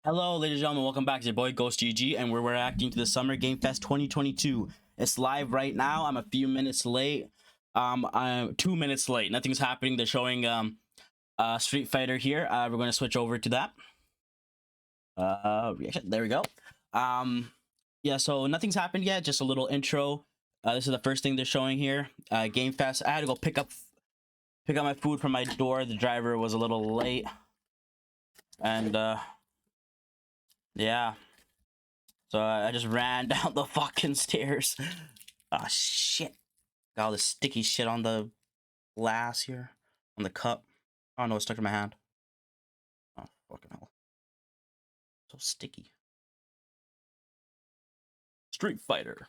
Hello, ladies and gentlemen. Welcome back to your boy Ghost GG, and we're reacting to the Summer Game Fest 2022. It's live right now. I'm a few minutes late. I'm 2 minutes late. Nothing's happening. They're showing Street Fighter here. We're going to switch over to that. Reaction. There we go. Yeah. So nothing's happened yet. Just a little intro. This is the first thing they're showing here. Game Fest. I had to go pick up my food from my door. The driver was a little late, and yeah. So I just ran down the fucking stairs. Ah, shit. Got all this sticky shit on the glass here. On the cup. Oh no, it's stuck in my hand. Oh, fucking hell. So sticky. Street Fighter.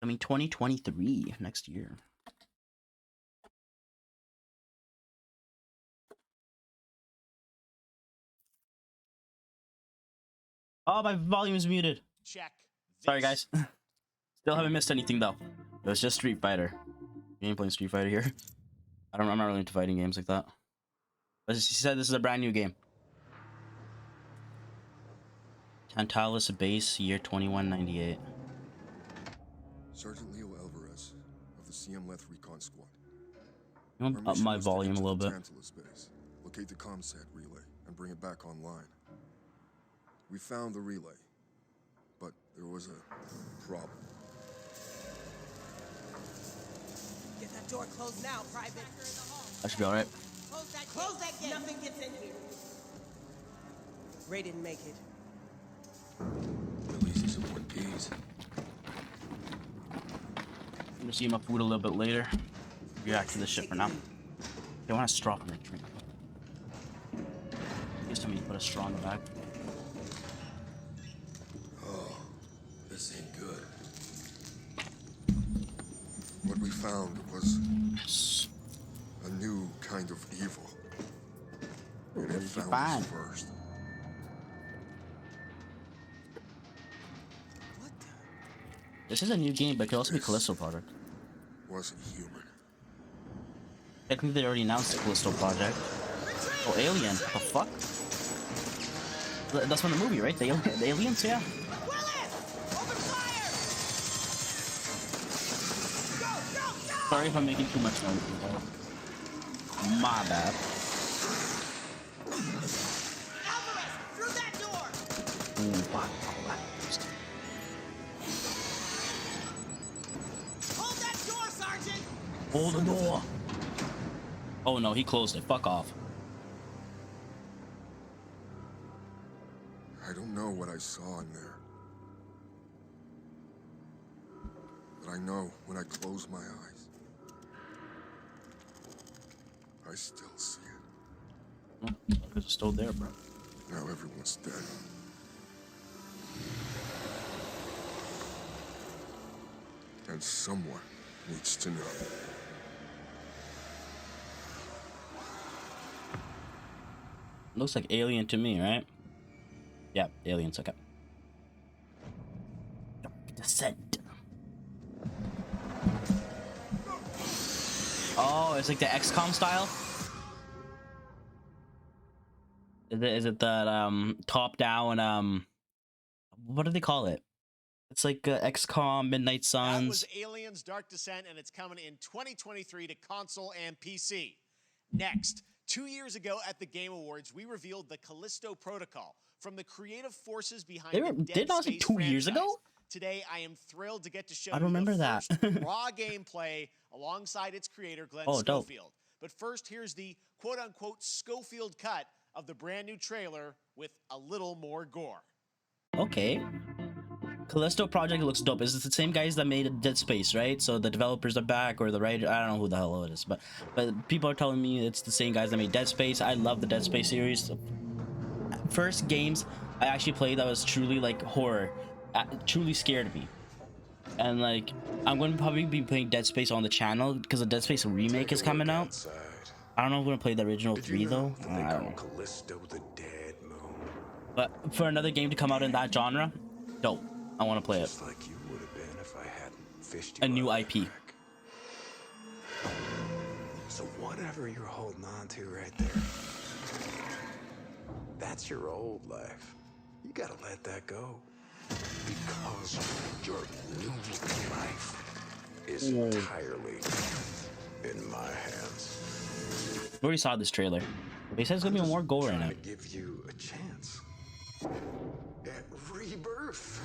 I mean, 2023, next year. Oh, my volume is muted. Check. Sorry, guys. Still haven't missed anything, though. It was just Street Fighter. You ain't playing Street Fighter here. I'm not really into fighting games like that. But he said this is a brand new game. Tantalus base, year 2198. Sergeant Leo Alvarez of the CM Leth Recon Squad. You want to up my volume a little bit? Tantalus base, locate the ComSat relay and bring it back online. We found the relay, but there was a problem. Get that door closed now, Private. That should be alright. Close that gate. Nothing gets in here. Ray didn't make it. Releases of 1 piece. I'm gonna see my food a little bit later. React to this shit for now. They want a straw for my drink. Please tell me you put a straw in the bag. Oh, this ain't good. What we found was a new kind of evil. And it found us first. What the? This is a new game, but it could also be Callisto project. Wasn't human. Technically, they already announced the Callisto project. Oh, Alien! What the fuck? That's from the movie, right? The aliens, yeah. Sorry if I'm making too much noise. My bad. Alvarez, through that door. Ooh, fuck. Hold that door, Sergeant. Hold the door. Oh no, he closed it. Fuck off. I don't know what I saw in there. But I know when I close my eyes, I still see it. Because it's still there, bro. Now everyone's dead. And someone needs to know. Looks like Alien to me, right? Yeah, Aliens, okay. Dark Descent. Oh, it's like the XCOM style? Is it that top down what do they call it? It's like XCOM, Midnight Suns. That was Aliens Dark Descent, and it's coming in 2023 to console and PC. Next, 2 years ago at the Game Awards, we revealed the Callisto protocol from the creative forces behind the Dead did not say Space 2 years franchise. ago? Today, I am thrilled to get to show I you remember the that. first raw gameplay alongside its creator, Glenn dope. Schofield. But first, here's the quote-unquote Schofield cut of the brand new trailer with a little more gore. Okay. Callisto project looks dope. Is it the same guys that made Dead Space, right? So the developers are back, or the writer, I don't know who the hell it is, but people are telling me it's the same guys that made Dead Space. I love the Dead Space series. First games I actually played that was truly like horror, truly scared me. And like, I'm going to probably be playing Dead Space on the channel because the Dead Space remake is coming out. I don't know if I'm going to play the original 3 though. I don't know. Callisto the dead moon. But for another game to come out in that genre, dope. I want to play it. Just like you would have been if I hadn't fished you A new out of IP. the wreck. So whatever you're holding on to right there, That's your old life. You gotta let that go. Because your new life is entirely in my hands. We already saw this trailer. They said it's gonna be more gore in Trying it. to give you a chance at rebirth.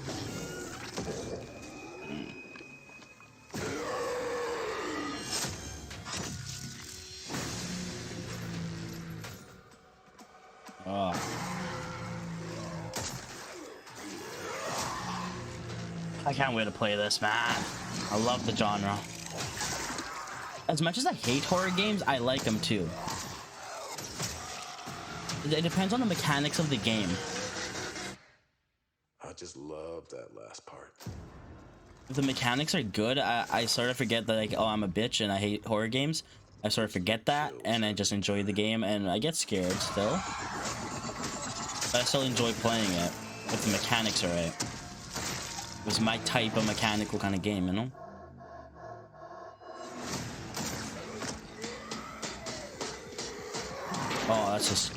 Oh. I can't wait to play this, man. I love the genre. As much as I hate horror games, I like them too. It depends on the mechanics of the game. I just love that last part. If the mechanics are good, I sort of forget that, like, oh, I'm a bitch and I hate horror games. I sort of forget that and I just enjoy the game, and I get scared still. But I still enjoy playing it if the mechanics are right. It's my type of mechanical kind of game, you know? Oh, that's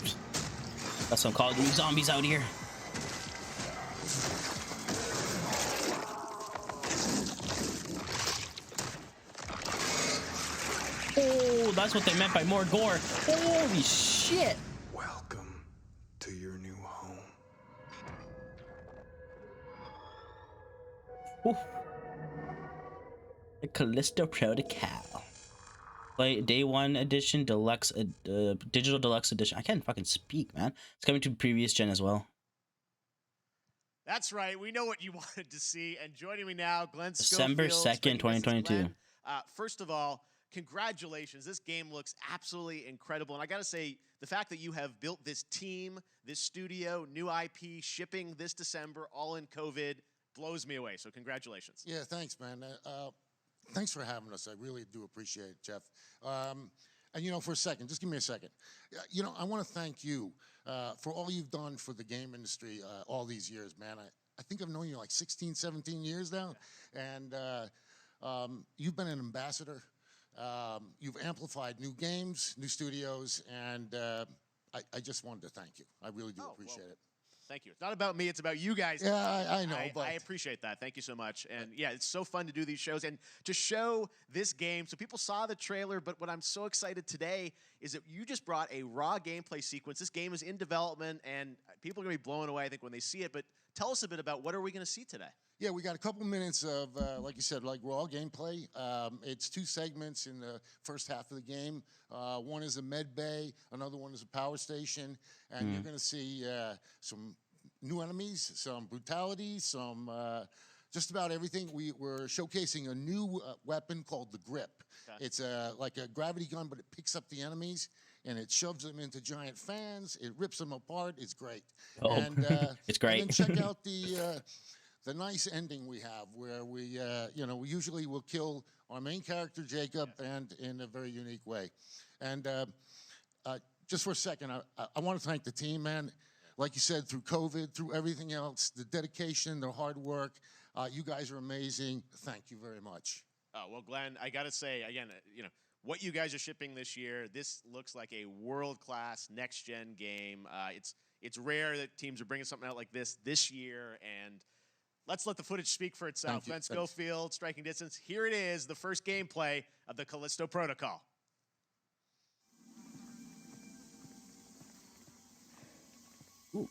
some Call of Duty zombies out here. Oh, that's what they meant by more gore. Holy shit. Welcome to your new home. Oof. The Callisto Protocol. Play Day 1 Edition, Deluxe, Digital Deluxe Edition. I can't fucking speak, man. It's coming to previous gen as well. That's right. We know what you wanted to see. And joining me now, Glenn December Schofield, 2nd, 2022. Glenn, first of all, congratulations. This game looks absolutely incredible. And I got to say, the fact that you have built this team, this studio, new IP, shipping this December, all in COVID, blows me away. So congratulations. Yeah, thanks, man. Thanks for having us. I really do appreciate it, Jeff. And, you know, for a second, just give me a second. You know, I want to thank you for all you've done for the game industry all these years, man. I think I've known you like 16, 17 years now. And you've been an ambassador. You've amplified new games, new studios, and I just wanted to thank you. I really do appreciate it. Thank you. It's not about me. It's about you guys. Yeah, I know. But I appreciate that. Thank you so much. And yeah, it's so fun to do these shows and to show this game. So people saw the trailer, but what I'm so excited today is that you just brought a raw gameplay sequence. This game is in development, and people are going to be blown away, I think, when they see it. But tell us a bit about what are we going to see today? Yeah, we got a couple minutes of, like you said, like raw gameplay. It's 2 segments in the first half of the game. One is a med bay, another one is a power station, and you're going to see some new enemies, some brutality, some just about everything. We're showcasing a new weapon called the Grip. Okay. It's like a gravity gun, but it picks up the enemies and it shoves them into giant fans. It rips them apart. It's great. Oh, and, it's great. And then check out the nice ending we have, where we, you know, we usually will kill our main character, Jacob, and in a very unique way. And just for a second, I want to thank the team, man. Like you said, through COVID, through everything else, the dedication, the hard work, you guys are amazing. Thank you very much. Oh, well, Glenn, I got to say, again, you know, what you guys are shipping this year, this looks like a world-class next-gen game. It's rare that teams are bringing something out like this year, and let's let the footage speak for itself. Glenn Schofield, Striking Distance. Here it is, the first gameplay of the Callisto Protocol. Ooh.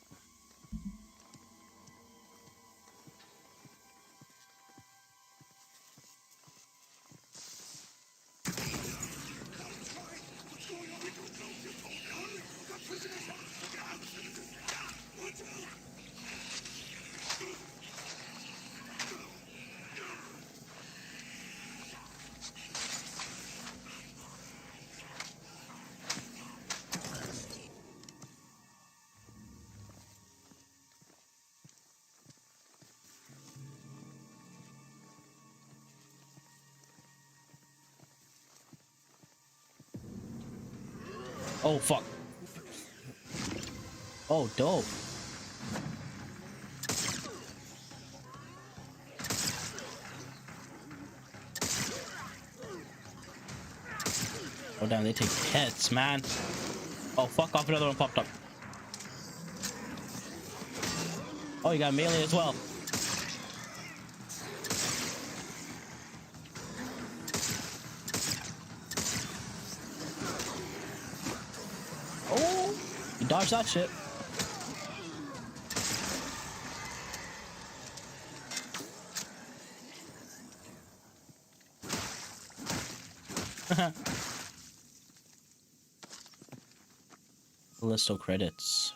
Oh, fuck. Oh, dope. Oh, damn, they take hits, man. Oh, fuck off, another one popped up. Oh, you got melee as well. Oh, you dodged that shit. Callisto credits.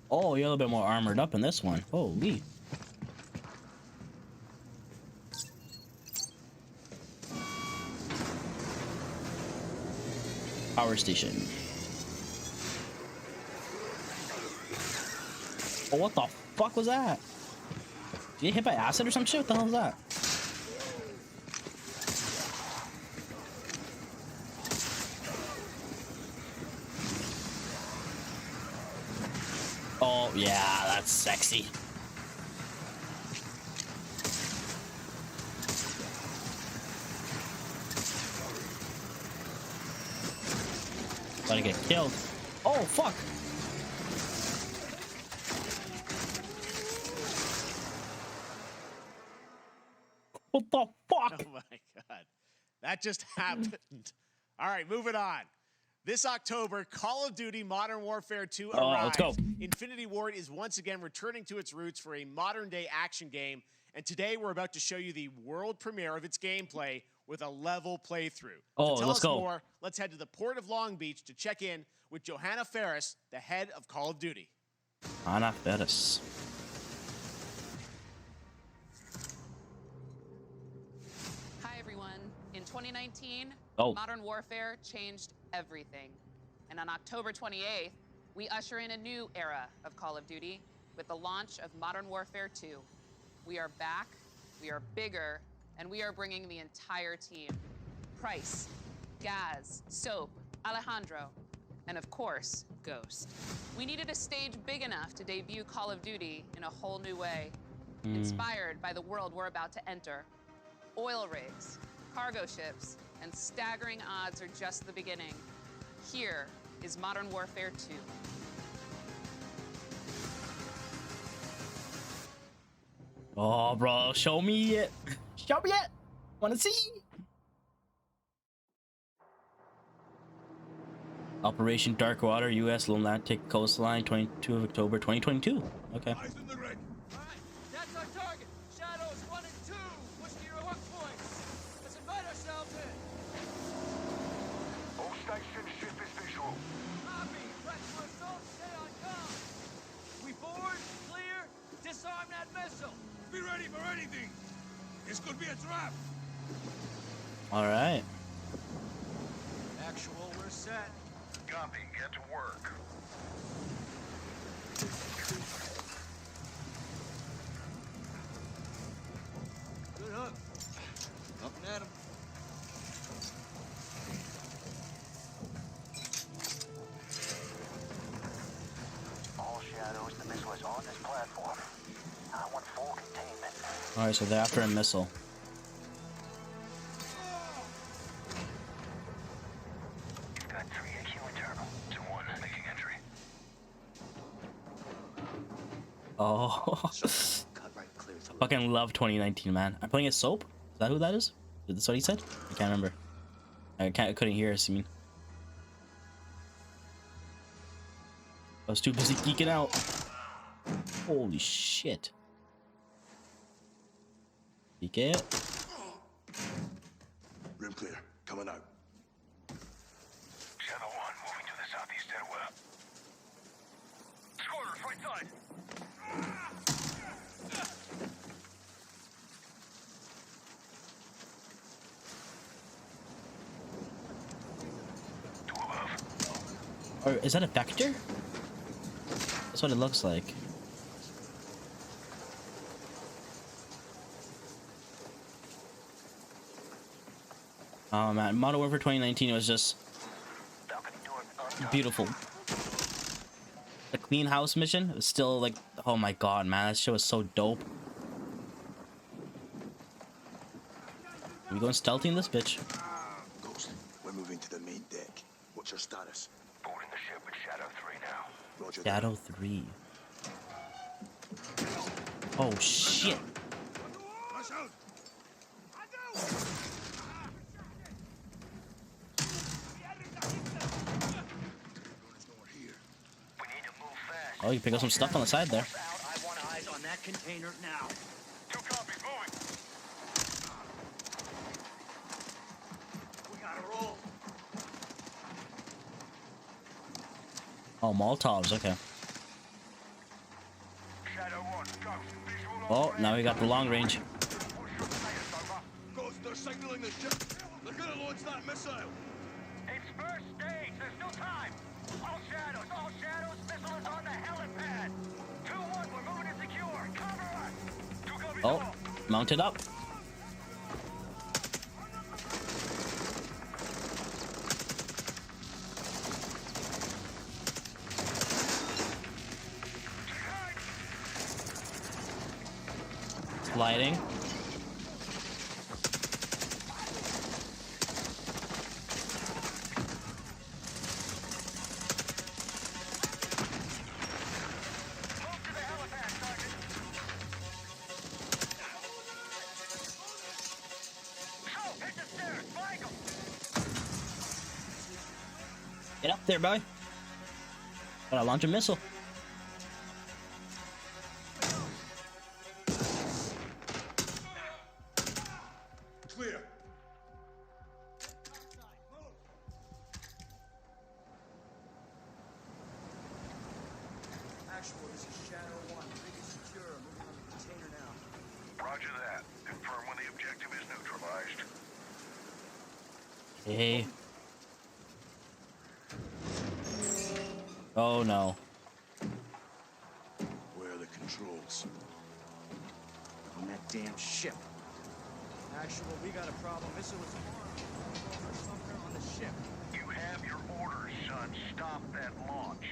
Oh, you're a little bit more armored up in this one. Holy. Power station. Oh, what the fuck was that? Did you get hit by acid or some shit? What the hell was that? Oh, yeah, that's sexy. About to get killed. Oh, fuck. What the fuck? Oh my God. That just happened. All right, moving on. This October, Call of Duty Modern Warfare 2 arrives. Let's go. Infinity Ward is once again returning to its roots for a modern-day action game, and today we're about to show you the world premiere of its gameplay with a level playthrough. Oh, to tell let's us go. more, let's head to the port of Long Beach to check in with Johanna Ferris, the head of Call of Duty. Ana Ferris. Hi, everyone. In 2019, Oh. Modern Warfare changed everything. And on October 28th, we usher in a new era of Call of Duty with the launch of Modern Warfare 2. We are back, we are bigger, and we are bringing the entire team. Price, Gaz, Soap, Alejandro, and of course, Ghost. We needed a stage big enough to debut Call of Duty in a whole new way, inspired by the world we're about to enter. Oil rigs, cargo ships, and staggering odds are just the beginning. Here is Modern Warfare 2. Oh, bro, show me it. Show me it. Wanna see? Operation Darkwater, U.S. Atlantic Coastline, 22 of October, 2022. Okay. Eyes in the ring. All right, that's our target. Shadows 1 and 2. Push to your hook points. Let's invite ourselves in. All stations, ship is visual. Copy. Press for assault. Stay on comm. We board, clear, disarm that missile. Be ready for anything. This could be a trap. All right. Actual, we're set. Copy. Get to work. Good hook. Up and at him. All shadows, the missile is on this platform. I want full containment. All right, so they're after a missile. Got 3 AQ internal. 2-1 making entry. Oh. Cut right clear through. Fucking love 2019, man. I'm playing a Soap? Is that who that is? Is this what he said? I can't remember. I couldn't hear us. I mean, I was too busy geeking out. Holy shit. Geek it. Rim clear. Coming out. Shadow 1 moving to the southeast stairwell. Scorers, right side. Two above. Or is that a vector? That's what it looks like. Oh man, Modern Warfare 2019 was just Balcony door unlocked. beautiful. The clean house mission was still like, oh my god, man, that shit was so dope. We going stealthy in this bitch. Ghost, we're moving to the main deck. What's your status? Boarding the ship at Shadow 3 now. Roger that. Shadow 3. Oh shit. Rush out! We need to move fast. Oh, you pick up some stuff on the side there. Out. I want eyes on that container now. 2 copies, moving. We gotta roll. Oh, Molotovs, okay. Shadow 1, Ghost, visual on Oh, now we got the long range. What's your status, over? Ghost, they're signaling the ship. They're gonna launch that missile. It's first stage, there's no time. All shadows, missile is on the helipad. 2-1, we're moving to secure. Cover us. 2 copies Oh, all. mounted up. Lighting. Move to the helipad, Sergeant. Go, hit the stairs, flank 'em. Get up there, boy. Gotta launch a missile. Clear. Actual, this is Shadow 1. Rig is secure. Moving on the container now. Roger that. Confirm when the objective is neutralized. Hey. Oh no. Where are the controls? On that damn ship. Actual, we got a problem. Missile is armed. Somewhere on the ship. You have your orders, son. Stop that launch.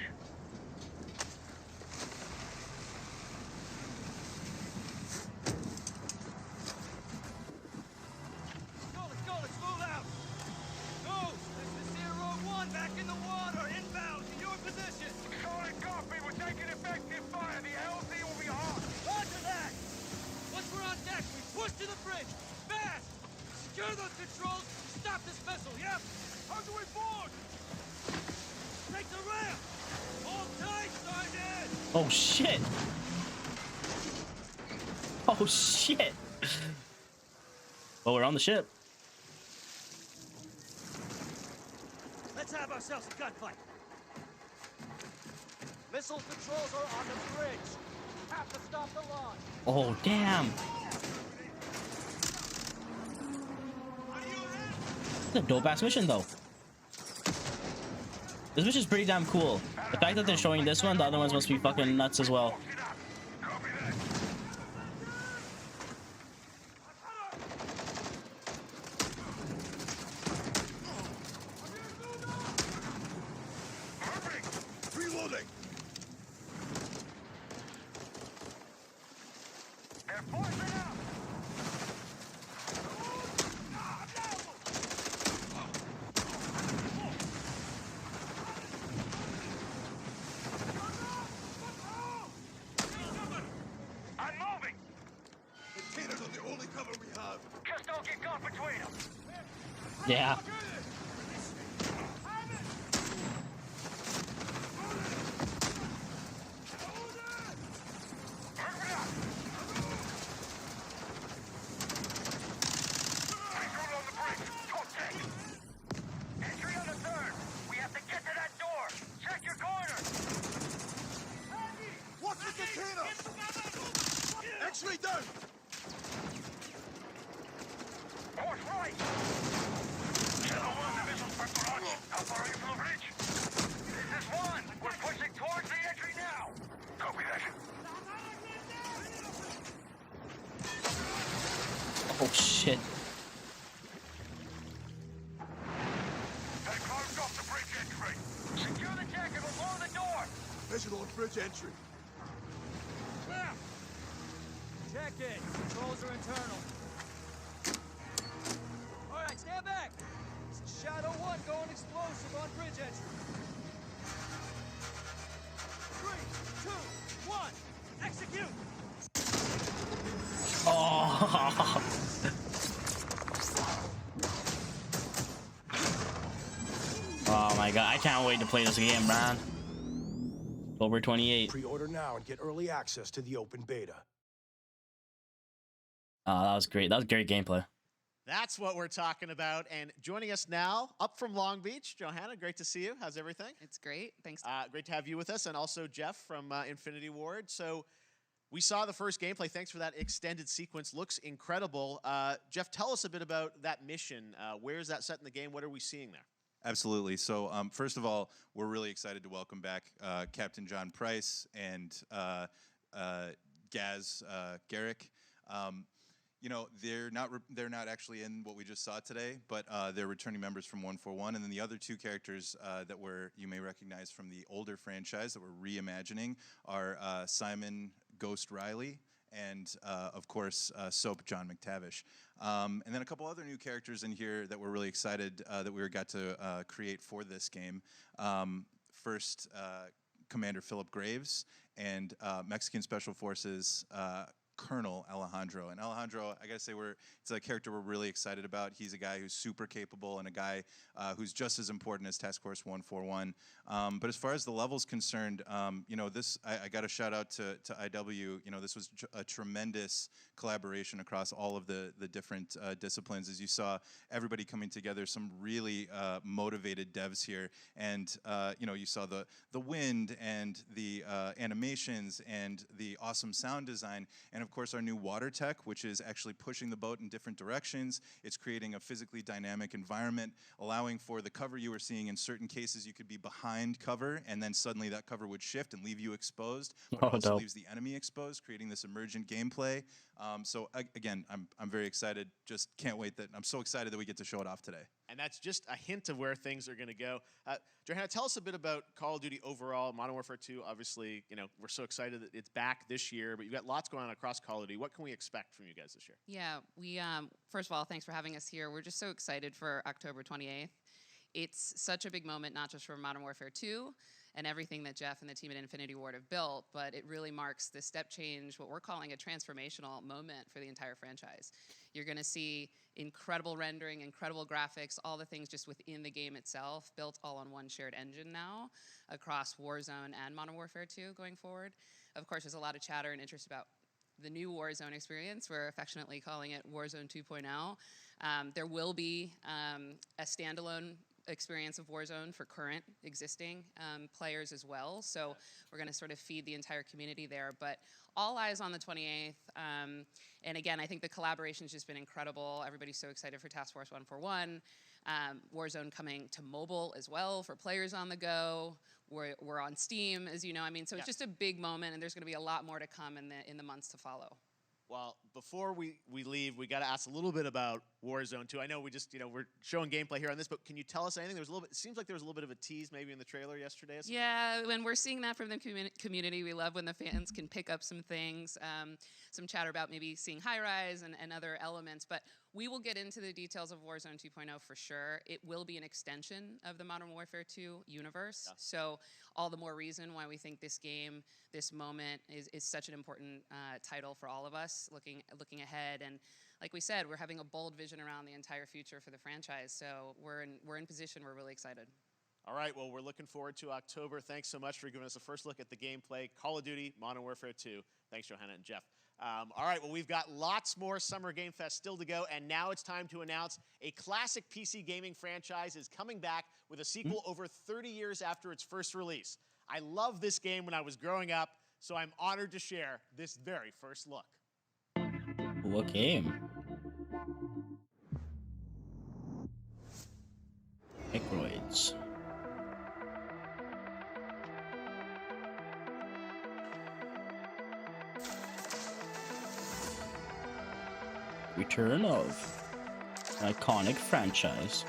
Let's move out! Ghost, this is Zero 1, back in the water, inbound, in your position! Solid copy. We're taking effective fire. The LZ will be hot. Roger that! Once we're on deck, we push to the bridge! Fast! Secure those controls, stop this vessel, yep! How do we board? Take the ramp! Hold tight, Sergeant! Oh shit. Oh shit. Oh, we're on the ship. Let's have ourselves a gunfight! Missile controls are on the bridge! Have to stop the launch! Oh damn. It's a dope ass mission though. This mission's pretty damn cool. The fact that they're showing this one, the other ones must be fucking nuts as well. Get up. Copy that. Moving. Reloading. They're forcing up. I'm moving. Containers are the only cover we have. Just don't get caught between them. Yeah. Move it up. Recruit on the bridge. Contact. Entry on the 3rd. We have to get to that door. Check your corner. What's the container? X-ray down. Course right. Shadow 1, the missile's preparado. How far are you from the bridge? This is 1. We're pushing towards the entry now. Copy that. Oh shit. They closed off the bridge entry. Secure the deck and we'll blow the door. Visual on bridge entry. Check it. Controls are internal. back! This is Shadow 1 going explosive on bridge entry. 3, 2, 1, execute! Oh. Oh my god, I can't wait to play this game, man. October 28th. Pre-order now and get early access to the open beta. Oh, that was great. That was great gameplay. That's what we're talking about. And joining us now, up from Long Beach, Johanna, great to see you. How's everything? It's great. Thanks. Great to have you with us, and also Jeff from Infinity Ward. So we saw the first gameplay. Thanks for that extended sequence. Looks incredible. Jeff, tell us a bit about that mission. Where is that set in the game? What are we seeing there? Absolutely. So first of all, we're really excited to welcome back Captain John Price and Gaz Garrick. You know, they're not actually in what we just saw today, but they're returning members from 141, and then the other two characters that you may recognize from the older franchise that we're reimagining are Simon Ghost Riley and of course Soap John McTavish, and then a couple other new characters in here that we're really excited that we got to create for this game. First, Commander Philip Graves and Mexican Special Forces Colonel Alejandro. And Alejandro, I gotta say, it's a character we're really excited about. He's a guy who's super capable and a guy who's just as important as Task Force 141. But as far as the level's concerned, you know, I got to shout out to IW. You know, this was a tremendous collaboration across all of the different disciplines. As you saw, everybody coming together, some really motivated devs here. And, you know, you saw the wind and the animations and the awesome sound design. And of course, our new water tech, which is actually pushing the boat in different directions. It's creating a physically dynamic environment, allowing for the cover you were seeing. In certain cases, you could be behind cover, and then suddenly that cover would shift and leave you exposed, but it also leaves the enemy exposed, creating this emergent gameplay. So again, I'm very excited. Just can't wait I'm so excited that we get to show it off today. And that's just a hint of where things are going to go. Johanna, tell us a bit about Call of Duty overall. Modern Warfare 2, obviously, you know, we're so excited that it's back this year, but you've got lots going on across Call of Duty. What can we expect from you guys this year? Yeah, we first of all, thanks for having us here. We're just so excited for October 28th. It's such a big moment, not just for Modern Warfare 2 and everything that Jeff and the team at Infinity Ward have built, but it really marks the step change, what we're calling a transformational moment for the entire franchise. You're going to see incredible rendering, incredible graphics, all the things just within the game itself, built all on one shared engine now across Warzone and Modern Warfare 2 going forward. Of course, there's a lot of chatter and interest about the new Warzone experience. We're affectionately calling it Warzone 2.0. There will be a standalone experience of Warzone for current existing players as well. So we're going to sort of feed the entire community there. But all eyes on the 28th. And again, I think the collaboration's just been incredible. Everybody's so excited for Task Force 141. Warzone coming to mobile as well for players on the go. We're on Steam, as you know. I mean, so it's just a big moment, and there's going to be a lot more to come in the months to follow. Well, before we leave, we got to ask a little bit about Warzone 2. I know we're showing gameplay here on this, but can you tell us anything? It seems like there was a little bit of a tease maybe in the trailer yesterday. Yeah, when we're seeing that from the community, we love when the fans can pick up some things, some chatter about maybe seeing high rise and other elements, but we will get into the details of Warzone 2.0 for sure. It will be an extension of the Modern Warfare 2 universe, so all the more reason why we think this game, this moment is such an important title for all of us looking ahead. And like we said, we're having a bold vision around the entire future for the franchise, so we're in position. We're really excited. All right, well, we're looking forward to October. Thanks so much for giving us a first look at the gameplay. Call of Duty, Modern Warfare 2. Thanks, Johanna and Jeff. All right, well, we've got lots more Summer Game Fest still to go, and now it's time to announce a classic PC gaming franchise is coming back with a sequel over 30 years after its first release. I loved this game when I was growing up, so I'm honored to share this very first look. What game? Microids. Return of an iconic franchise.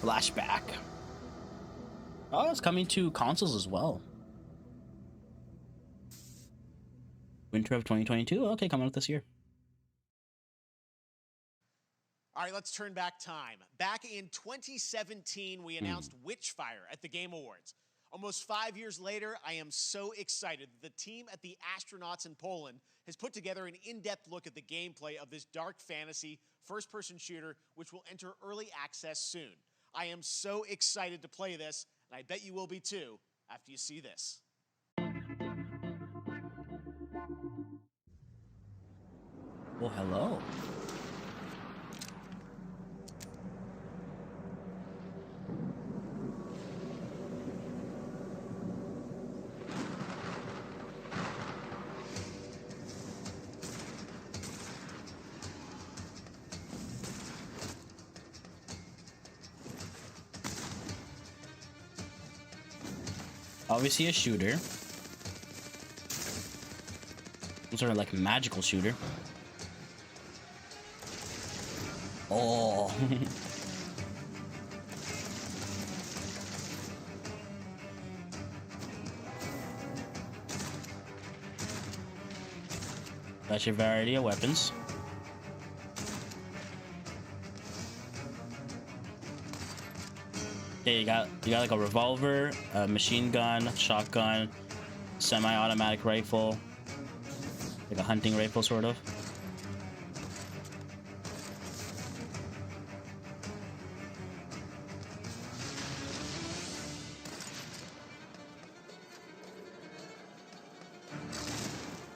Flashback. Oh, it's coming to consoles as well. Winter of 2022. Okay, coming out this year. All right, let's turn back time. Back in 2017, we announced Witchfire at the Game Awards. Almost 5 years later, I am so excited that the team at the Astronauts in Poland has put together an in-depth look at the gameplay of this dark fantasy first-person shooter, which will enter early access soon. I am so excited to play this, and I bet you will be too after you see this. Well, hello. Obviously a shooter. Some sort of like magical shooter. Oh. That's your variety of weapons. Okay, you got like a revolver, a machine gun, shotgun, semi-automatic rifle, like a hunting rifle sort of.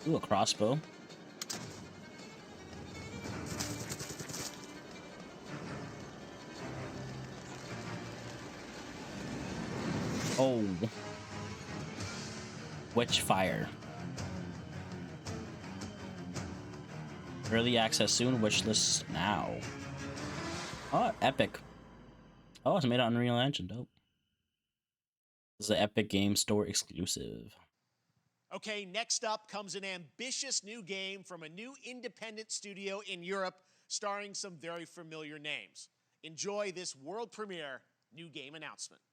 Ooh, a crossbow. Oh. Witchfire. Early access soon, wishlist now. Oh, Epic. Oh, it's made on Unreal Engine. Dope. This is an Epic Game Store exclusive. Okay, next up comes an ambitious new game from a new independent studio in Europe, starring some very familiar names. Enjoy this world premiere new game announcement.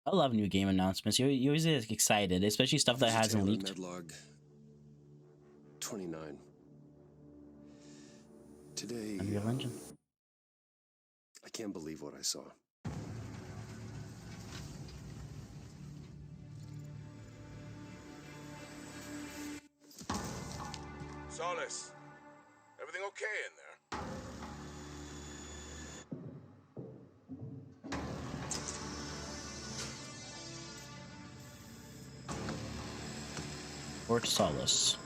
I love new game announcements. You always get excited, especially stuff that hasn't Taylor, leaked. Medlog 29. Today, Unreal Engine. I can't believe what I saw. Solace, everything okay in there? Fort Solace.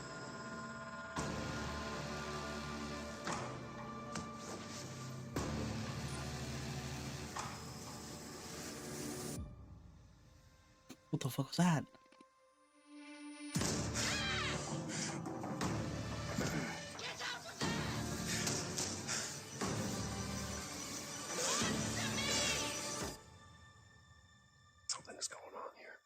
What the fuck was that? Something is going on here.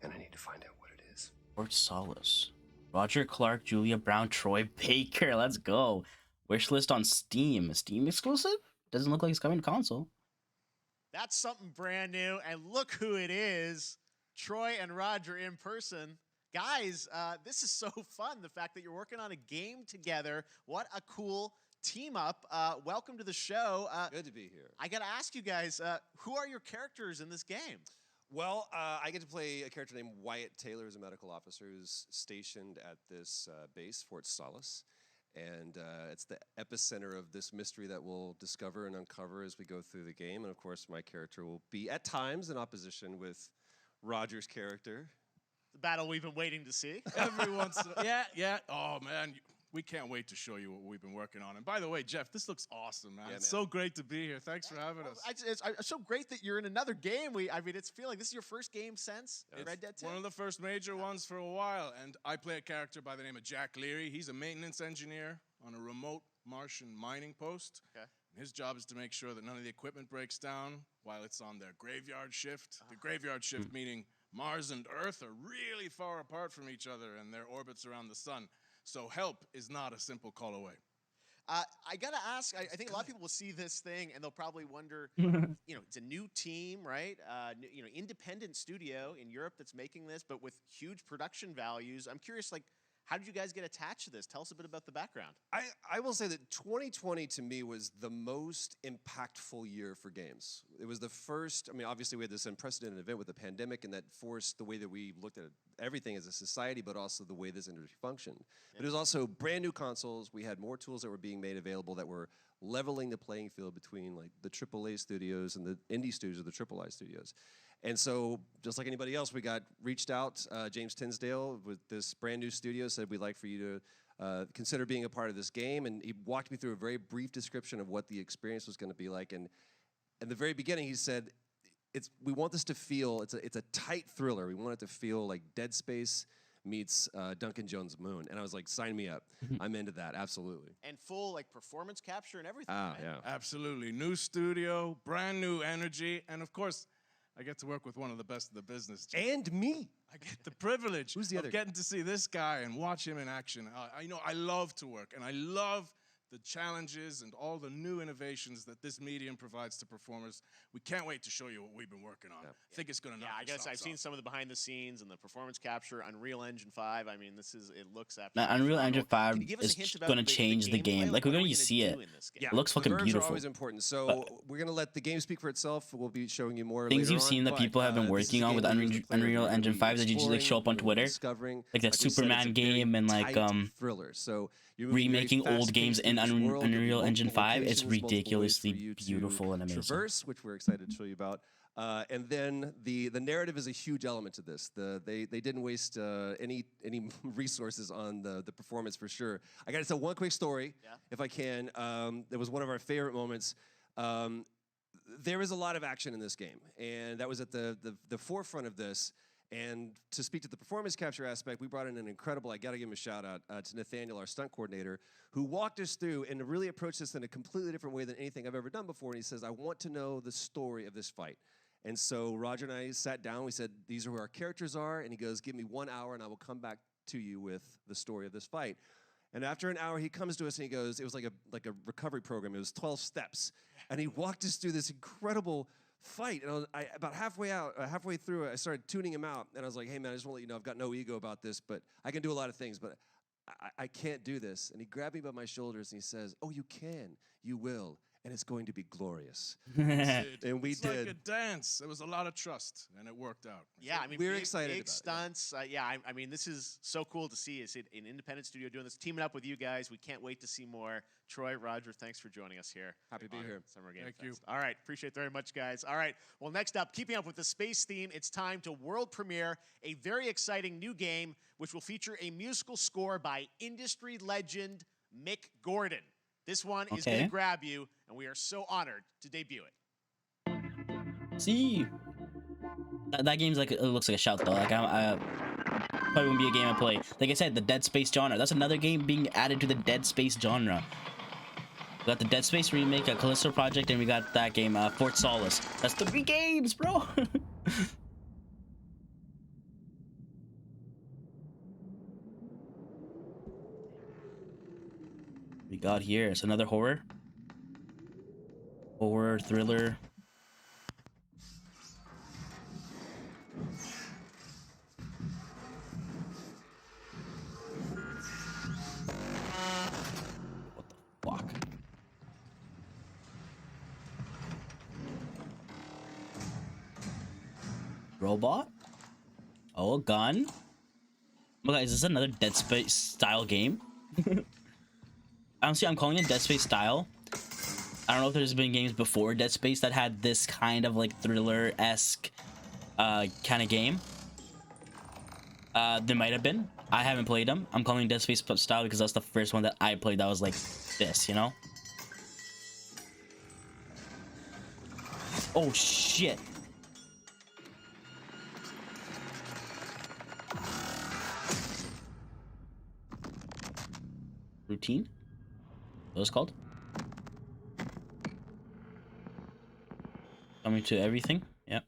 And I need to find out what it is. Fort Solace. Roger Clark, Julia Brown, Troy Baker. Let's go. Wishlist on Steam. Steam exclusive? Doesn't look like it's coming to console. That's something brand new, and look who it is. Troy and Roger in person. Guys, this is so fun, the fact that you're working on a game together. What a cool team up. Welcome to the show. Good to be here. I got to ask you guys, who are your characters in this game? Well, I get to play a character named Wyatt Taylor, who's a medical officer who's stationed at this base, Fort Solace. And it's the epicenter of this mystery that we'll discover and uncover as we go through the game. And of course, my character will be at times in opposition with Roger's character. The battle we've been waiting to see. Every once in yeah. Oh, man. We can't wait to show you what we've been working on. And by the way, Jeff, this looks awesome, man. Yeah, It's man. so great to be here. Thanks for having us. It's so great that you're in another game. I mean, it's feeling like this is your first game since Red Dead 2. One of the first major ones for a while. And I play a character by the name of Jack Leary. He's a maintenance engineer on a remote Martian mining post. Okay. And his job is to make sure that none of the equipment breaks down while it's on their graveyard shift. The graveyard shift meaning Mars and Earth are really far apart from each other and their orbits around the sun. So help is not a simple call away. I gotta ask. I think a lot of people will see this thing and they'll probably wonder. It's a new team, right? Independent studio in Europe that's making this, but with huge production values. I'm curious, like, how did you guys get attached to this? Tell us a bit about the background. I will say that 2020 to me was the most impactful year for games. It was the first, I mean, obviously we had this unprecedented event with the pandemic, and that forced the way that we looked at everything as a society, but also the way this industry functioned. But it was also brand new consoles. We had more tools that were being made available that were leveling the playing field between like the AAA studios and the indie studios or the AAA studios. And so, just like anybody else, we got reached out. James Tinsdale with this brand new studio said, we'd like for you to consider being a part of this game. And he walked me through a very brief description of what the experience was going to be like. And in the very beginning, he said, we want this to feel, it's a tight thriller. We want it to feel like Dead Space meets Duncan Jones' Moon. And I was like, sign me up. I'm into that, absolutely. And full like performance capture and everything. Ah, right? yeah. Absolutely. New studio, brand new energy, and of course, I get to work with one of the best of the business. And me. I get the privilege Who's the other of getting to see this guy and watch him in action. I love to work, and I love the challenges and all the new innovations that this medium provides to performers. We can't wait to show you what we've been working on. I think it's going to knock I guess your I've socks seen off. some of the behind the scenes and the performance capture, Unreal Engine 5. I mean, it looks Now, absolutely Unreal phenomenal. Engine 5 Can you give us a hint is about going to change the gameplay? game. Like, What we're are going we to gonna see do it. in this game? It looks the fucking verbs beautiful. are always important. So we're going to let the game speak for itself. We'll be showing you more Things later you've on, seen that but, people have been this is working a on game with where you as a player, Unreal you're gonna Engine be 5 that you just like show up on exploring, Twitter. discovering, Like that we said, it's a Superman very game and like tight thriller. So you're moving very remaking old games fast-paced in through this world. There'll be Unreal Engine multiple 5. It's locations, multiple ways ridiculously for you to beautiful and amazing. traverse, which we're excited to show you about. And then the narrative is a huge element to this. They didn't waste any resources on the performance for sure. I got to tell one quick story, if I can. That was one of our favorite moments. There is a lot of action in this game, and that was at the forefront of this. And to speak to the performance capture aspect, we brought in an incredible, I got to give him a shout out to Nathaniel, our stunt coordinator, who walked us through and really approached this in a completely different way than anything I've ever done before. And he says, I want to know the story of this fight. And so Roger and I sat down, we said, these are who our characters are. And he goes, give me 1 hour and I will come back to you with the story of this fight. And after an hour, he comes to us and he goes, it was like a recovery program. It was 12 steps. And he walked us through this incredible fight. And about halfway through, I started tuning him out. And I was like, hey, man, I just want to let you know I've got no ego about this, but I can do a lot of things, but I can't do this. And he grabbed me by my shoulders and he says, oh, you can, you will, and it's going to be glorious. And we It's did. like a dance. There was a lot of trust, and it worked out. Yeah, I mean, we're big, excited big about it, stunts. I mean, this is so cool to see. It's an independent studio doing this, teaming up with you guys. We can't wait to see more. Troy, Roger, thanks for joining us here. Happy to be here. Summer Game Thank Fest. you. All right, appreciate it very much, guys. All right, well, next up, keeping up with the space theme, it's time to world premiere a very exciting new game, which will feature a musical score by industry legend Mick Gordon. This one is going to grab you, and we are so honored to debut it. See, that game's like, it looks like a shout though. Like I probably wouldn't be a game I play. Like I said, the Dead Space genre. That's another game being added to the Dead Space genre. We got the Dead Space remake, a Callisto project, and we got that game, Fort Solace. That's 3 games, bro. We got here. It's another horror thriller. What the fuck? Robot? Oh, a gun? Oh, guys, is this another Dead Space style game? Honestly, I'm calling it Dead Space style. I don't know if there's been games before Dead Space that had this kind of like thriller-esque kind of game. There might have been. I haven't played them. I'm calling Dead Space style because that's the first one that I played that was like this, you know? Oh shit. Routine? What was it called? Coming to everything? Yep.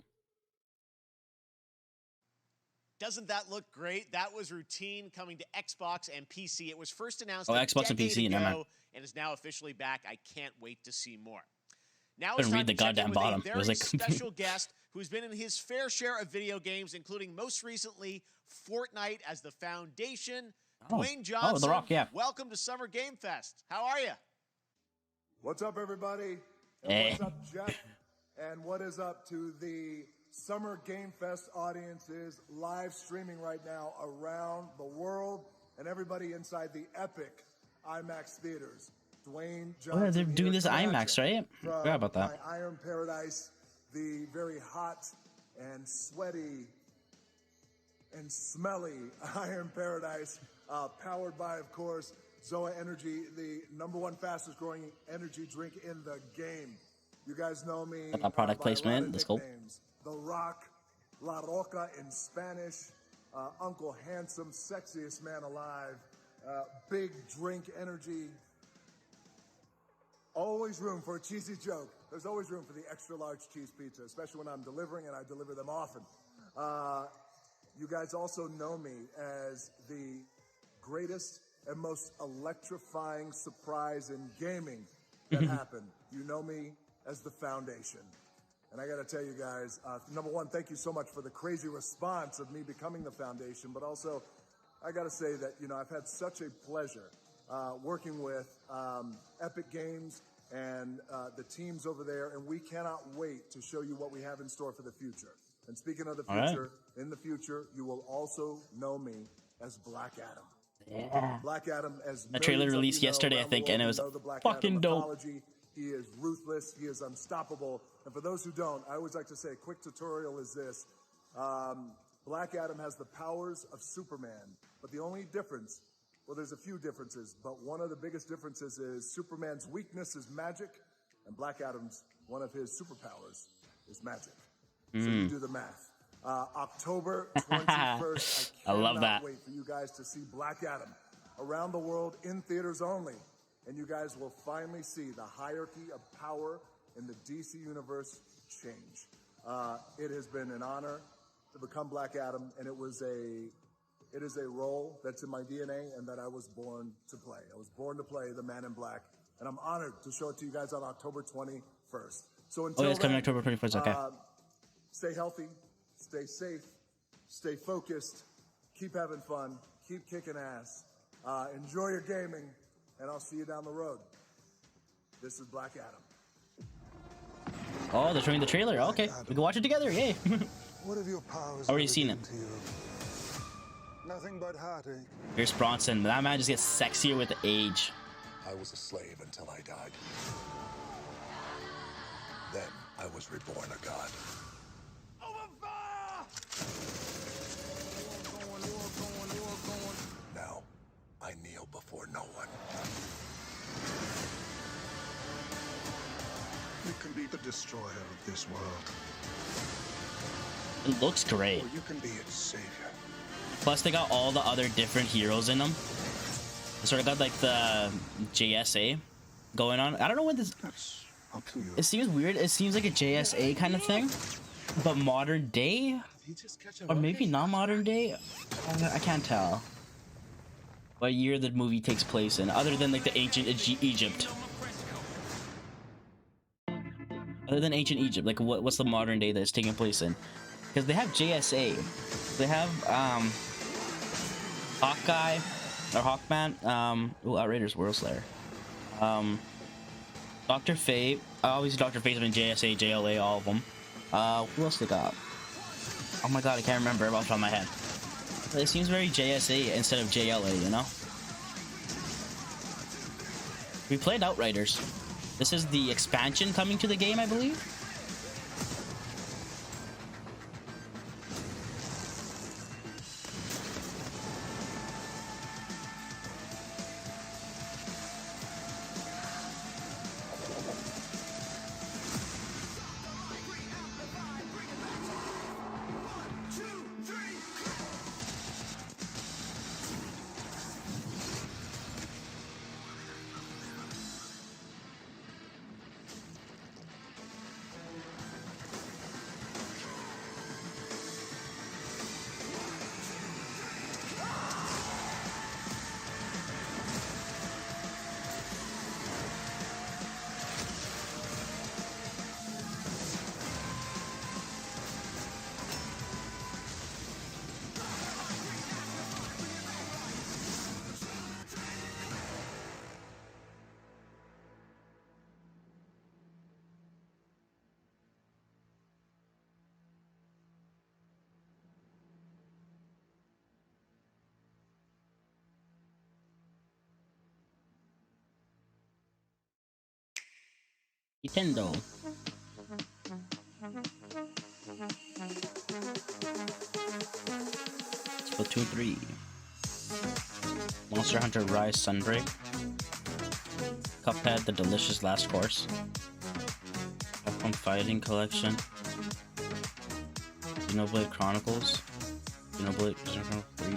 Doesn't that look great? That was routine coming to Xbox and PC. It was first announced Oh, a Xbox and decade PC, never mind. ago and is now officially back. I can't wait to see more. Now Couldn't it's time read the to check in goddamn with bottom. a It was very like special guest who's been in his fair share of video games, including most recently Fortnite as the foundation. Dwayne Johnson, oh, The Rock, yeah. welcome to Summer Game Fest. How are you? What's up, everybody? And Hey. what's up, Jeff? And what is up to the Summer Game Fest audiences live streaming right now around the world and everybody inside the epic IMAX theaters? Dwayne Johnson. Oh, yeah, they're doing here this coming at IMAX, you right? from Forgot about that. my Iron Paradise, the very hot and sweaty and smelly Iron Paradise, powered by, of course, Zoa Energy, the #1 fastest growing energy drink in the game. You guys know me. Got that product by a lot placement, of let's go. nicknames. The Rock, La Roca in Spanish, Uncle Handsome, sexiest man alive, big drink energy. Always room for a cheesy joke. There's always room for the extra large cheese pizza, especially when I'm delivering, and I deliver them often. You guys also know me as the greatest and most electrifying surprise in gaming that happened. You know me as the Foundation. And I gotta tell you guys, #1, thank you so much for the crazy response of me becoming the Foundation, but also, I gotta say that, you know, I've had such a pleasure working with Epic Games and the teams over there, and we cannot wait to show you what we have in store for the future. And speaking of the All right. future, in the future, you will also know me as Black Adam. Yeah. Black Adam, as That trailer millions of released you know yesterday, I around the think, world and it who was know the Black fucking Adam dope. mythology. He is ruthless. He is unstoppable. And for those who don't, I always like to say a quick tutorial is this. Black Adam has the powers of Superman, but the only difference, well, there's a few differences, but one of the biggest differences is Superman's weakness is magic, and Black Adam's, one of his superpowers, is magic. So you do the math. October 21st, I love cannot that. wait for you guys to see Black Adam around the world in theaters only. And you guys will finally see the hierarchy of power in the DC universe change. It has been an honor to become Black Adam, and it is a role that's in my DNA and that I was born to play. I was born to play the Man in Black, and I'm honored to show it to you guys on October 21st. So until Oh, it's coming then, October 21st, okay. Stay healthy, stay safe, stay focused, keep having fun, keep kicking ass, enjoy your gaming, and I'll see you down the road. This is Black Adam. Oh, they're showing the trailer. Okay, we can watch it together. Yay. What have your powers Already ever seen done it. to you? Nothing but heartache. Here's Bronson. That man just gets sexier with age. I was a slave until I died. Then I was reborn a god. Now, I kneel before no one. You can be the destroyer of this world, It looks great. or you can be its savior. Plus, they got all the other different heroes in them. They sort of got like the JSA going on. I don't know what this. That's up to you. It seems weird. It seems like a JSA kind of thing, but modern day, or maybe not modern day. I can't tell what year the movie takes place in, other than like the ancient Egypt. Other than ancient Egypt, like what's the modern day that it's taking place in? Because they have JSA, they have Hawkeye or Hawkman, Outrageous World Slayer, Dr. Fate. Obviously, Dr. Fate's been JSA, JLA, all of them. Who else they got? Oh my god, I can't remember off the top of my head. It seems very JSA instead of JLA, you know? We played Outriders. This is the expansion coming to the game, I believe. Nintendo. Splatoon 3. Monster Hunter Rise Sunbreak. Cuphead The Delicious Last Course. Capcom Fighting Collection. Xenoblade Chronicles. Xenoblade Chronicles 3.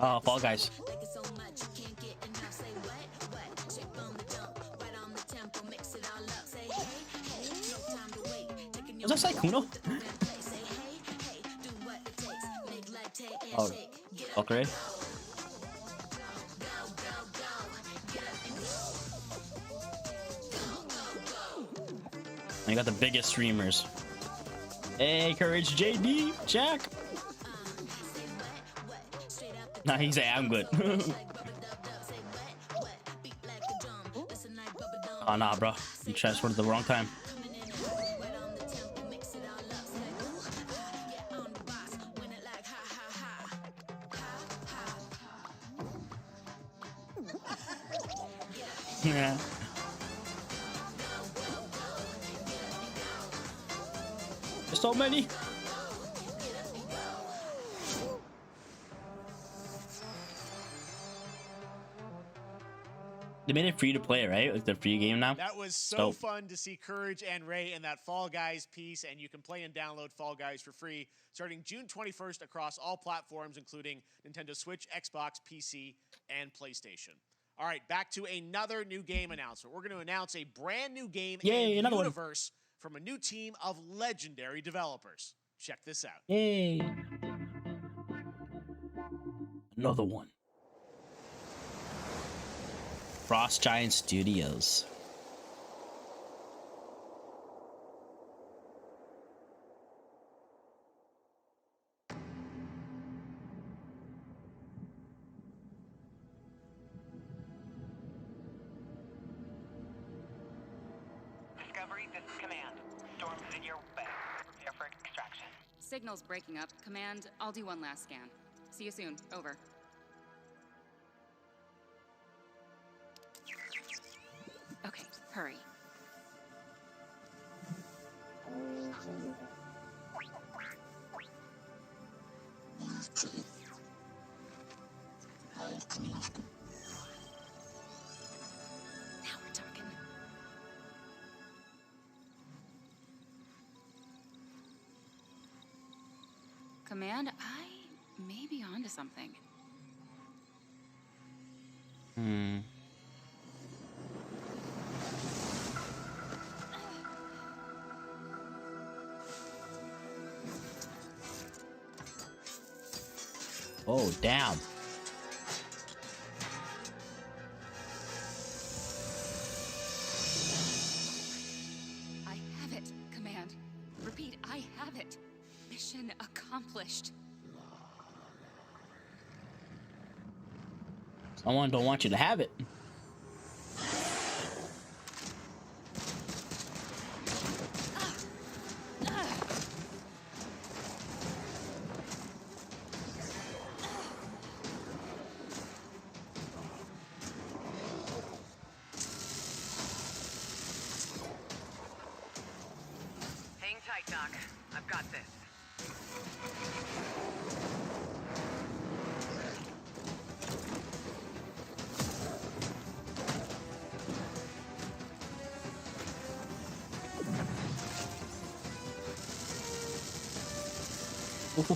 Oh, Fall Guys. Was that Saikuno? Oh, okay. You got the biggest streamers. Hey, Courage JD, Jack. Nah, he's like, I'm good. Oh, nah, bro. You transported the wrong time. Yeah. There's so many. They made it free to play, right? Like the free game now. That was so Dope. fun to see Courage and Ray in that Fall Guys piece, and you can play and download Fall Guys for free starting June 21st across all platforms, including Nintendo Switch, Xbox, PC, and PlayStation. All right, back to another new game announcement. We're going to announce a brand new game Yay, and another one. universe from a new team of legendary developers. Check this out. Yay. Another one. Frost Giant Studios. Discovery, this is Command. Storm's in your way. Prepare for extraction. Signal's breaking up. Command, I'll do one last scan. See you soon. Over. Okay, hurry. Now we're talking. Command, I may be onto something. Oh, damn. I have it, Command. Repeat, I have it. Mission accomplished. Someone don't want you to have it. Hang tight, Doc. I've got this. Oof.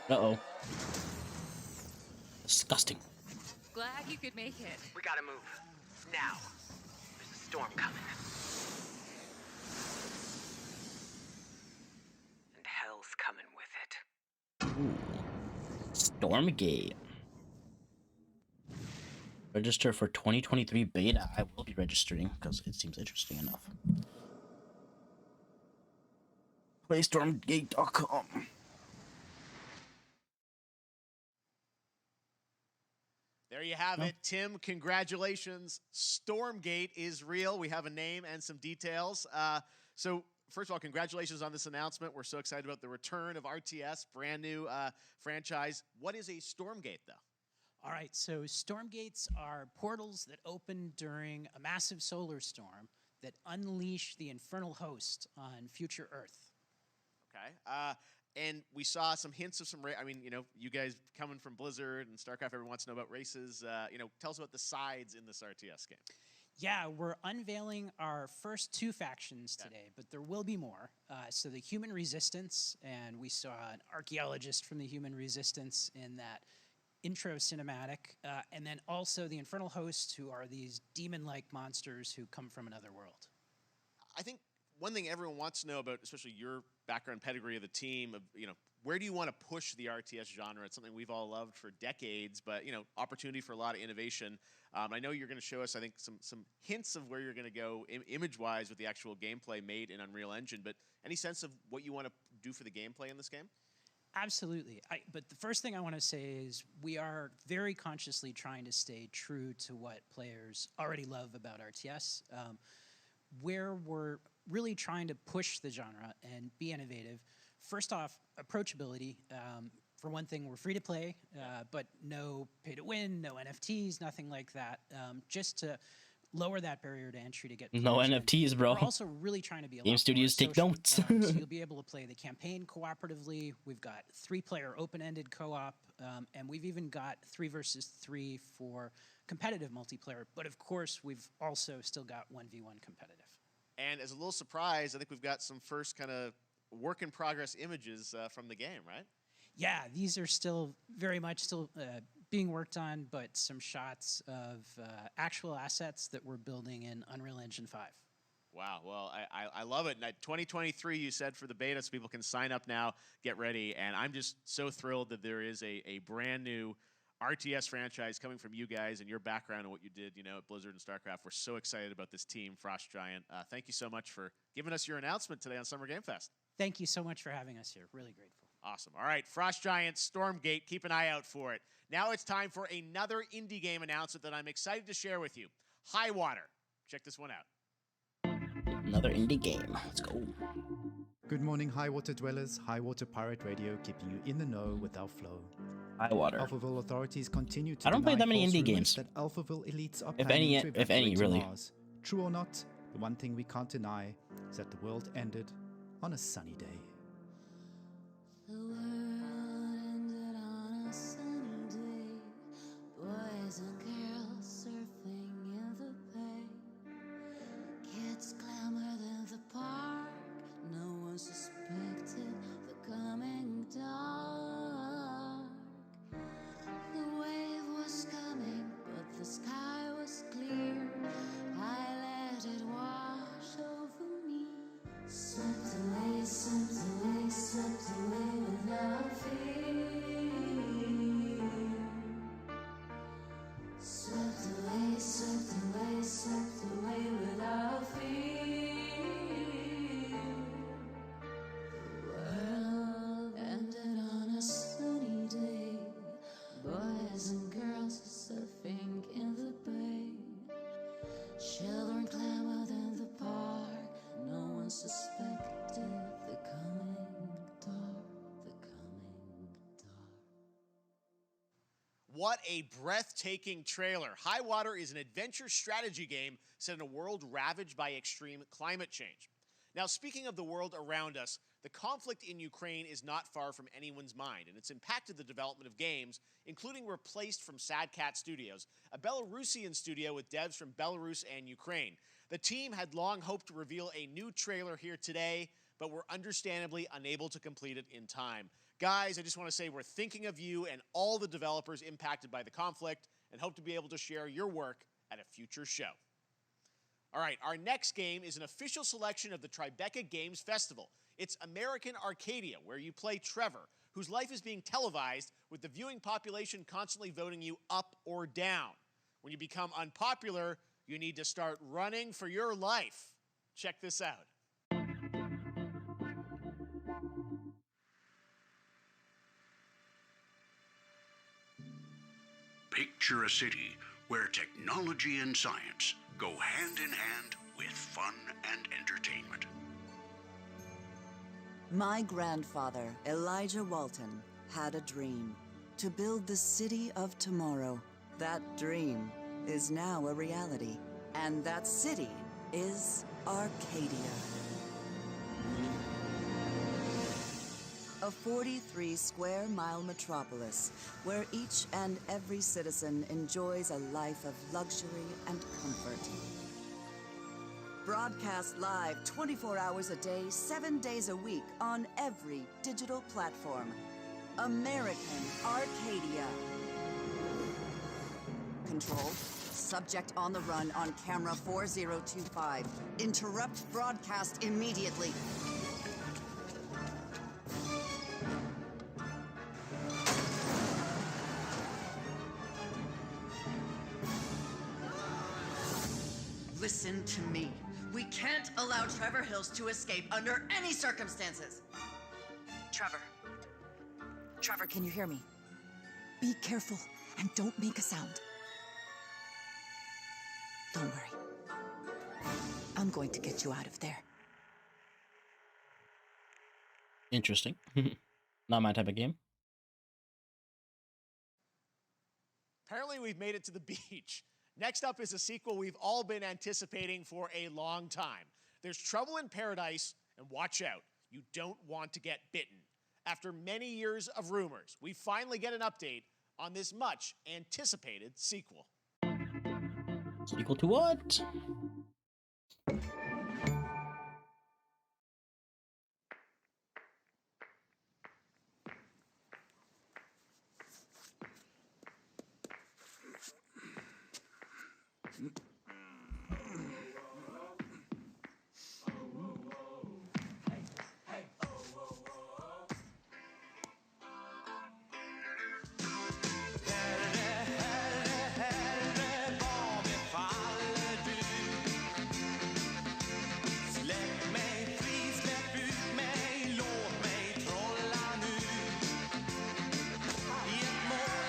Uh-oh. Disgusting. Glad you could make it. We gotta move. Now. There's a storm coming. And hell's coming with it. Stormgate. Register for 2023 beta. I will be registering because it seems interesting enough. PlayStormgate.com. There you have No. it. Tim, congratulations. Stormgate is real. We have a name and some details. So, first of all, congratulations on this announcement. We're so excited about the return of RTS, brand new franchise. What is a Stormgate, though? All right, so Stormgates are portals that open during a massive solar storm that unleash the infernal host on future Earth. Okay. And we saw some hints of some, I mean, you guys coming from Blizzard and StarCraft, everyone wants to know about races. Tell us about the sides in this RTS game. Yeah, we're unveiling our first 2 factions today, but there will be more. So the Human Resistance, and we saw an archaeologist from the Human Resistance in that intro cinematic, and then also the Infernal Hosts, who are these demon-like monsters who come from another world. I think one thing everyone wants to know about, especially your background pedigree of the team, where do you want to push the RTS genre? It's something we've all loved for decades, but opportunity for a lot of innovation. I know you're going to show us, I think, some hints of where you're going to go image-wise with the actual gameplay made in Unreal Engine. But any sense of what you want to do for the gameplay in this game? Absolutely. But the first thing I want to say is we are very consciously trying to stay true to what players already love about RTS. Where we're really trying to push the genre and be innovative. First off, approachability. For one thing, we're free to play, but no pay to win, no NFTs, nothing like that. Just to lower that barrier to entry to get No players in. NFTs, bro. We're also really trying to be a Game lot studios more take social. notes. So you'll be able to play the campaign cooperatively. We've got 3-player open-ended co-op, and we've even got 3 versus 3 for competitive multiplayer. But of course, we've also still got 1v1 competitive. And as a little surprise, I think we've got some first kind of work-in-progress images from the game, right? Yeah, these are still very much still being worked on, but some shots of actual assets that we're building in Unreal Engine 5. Wow. Well, I love it. And 2023, you said, for the beta, so people can sign up now, get ready. And I'm just so thrilled that there is a brand new RTS franchise coming from you guys and your background and what you did, at Blizzard and StarCraft. We're so excited about this team, Frost Giant. Thank you so much for giving us your announcement today on Summer Game Fest. Thank you so much for having us here. Really grateful. Awesome. All right, Frost Giant, Stormgate, keep an eye out for it. Now it's time for another indie game announcement that I'm excited to share with you. High Water. Check this one out. Another indie game. Let's go. Good morning, High Water dwellers. High Water Pirate Radio, keeping you in the know with our flow. High Water. Alphaville authorities continue to I don't play deny that many false indie rumors games. that Alphaville elites are If planning any- to if any, evacuate to really. Mars. True or not, the one thing we can't deny is that the world ended on a sunny day. The world ended on a sunny day. Boys and girls surfing in the bay. Kids clamored in the park. No one suspected the coming dark. The wave was coming, but the sky was clear. I let it wash over me. Swept away, swept away, swept away without fear. Swept away, swept away, swept away without fear. The world ended on a sunny day. Boys and girls surfing in the bay. Children clamored in the park. No one suspected the coming dark, the coming dark. What a breathtaking trailer. High Water is an adventure strategy game set in a world ravaged by extreme climate change. Now, speaking of the world around us, the conflict in Ukraine is not far from anyone's mind, and it's impacted the development of games, including Replaced from Sad Cat Studios, a Belarusian studio with devs from Belarus and Ukraine. The team had long hoped to reveal a new trailer here today, but were understandably unable to complete it in time. Guys, I just want to say we're thinking of you and all the developers impacted by the conflict, and hope to be able to share your work at a future show. All right, our next game is an official selection of the Tribeca Games Festival. It's American Arcadia, where you play Trevor, whose life is being televised with the viewing population constantly voting you up or down. When you become unpopular, you need to start running for your life. Check this out. Picture a city where technology and science go hand in hand with fun and entertainment. My grandfather, Elijah Walton, had a dream to build the city of tomorrow. That dream is now a reality, and that city is Arcadia. A 43-square-mile metropolis where each and every citizen enjoys a life of luxury and comfort. Broadcast live 24 hours a day, 7 days a week on every digital platform. American Arcadia. Control. Subject on the run on camera 4025. Interrupt broadcast immediately. Listen to me. We can't allow Trevor Hills to escape under any circumstances. Trevor. Trevor, can you hear me? Be careful and don't make a sound. Don't worry. I'm going to get you out of there. Interesting. Not my type of game. Apparently, we've made it to the beach. Next up is a sequel we've all been anticipating for a long time. There's Trouble in Paradise, and watch out, you don't want to get bitten. After many years of rumors, we finally get an update on this much anticipated sequel. Sequel to what?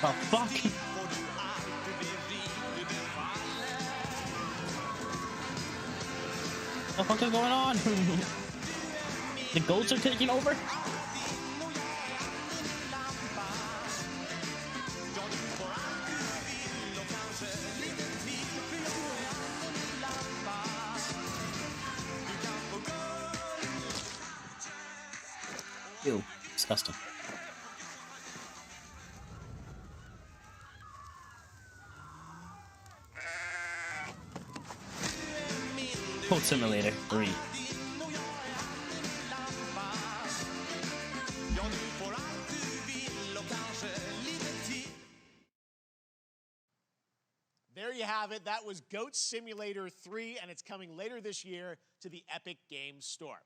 Oh, fuck. What the fuck is going on? The goats are taking over? Ew, disgusting. Code Simulator 3. There you have it. That was Goat Simulator 3, and it's coming later this year to the Epic Games Store.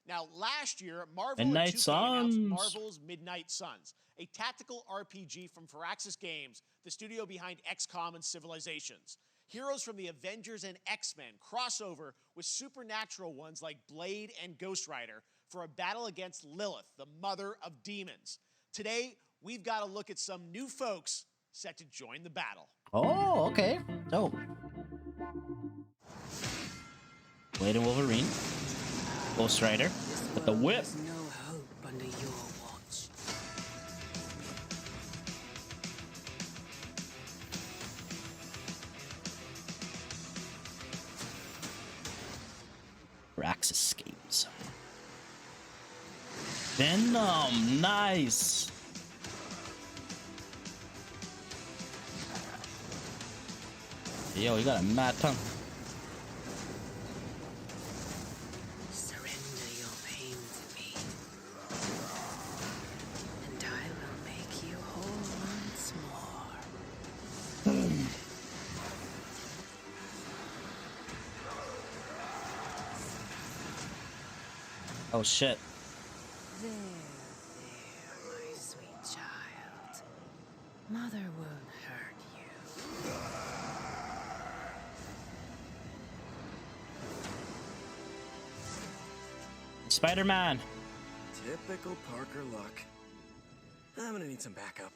Now, last year, Marvel and 2K announced Marvel's Midnight Suns, a tactical RPG from Firaxis Games, the studio behind XCOM and Civilizations. Heroes from the Avengers and X-Men crossover with supernatural ones like Blade and Ghost Rider for a battle against Lilith, the mother of demons. Today, we've got to look at some new folks set to join the battle. Oh, okay. Dope. Blade and Wolverine. Ghost Rider with the whip. There's no hope under your watch. Firaxis Games. Venom, nice. Yo, you got a mad tongue. Surrender your pain to me, and I will make you whole once more. Oh shit. There, my sweet child. Mother won't hurt you. Spider-Man. Typical Parker luck. I'm gonna need some backup.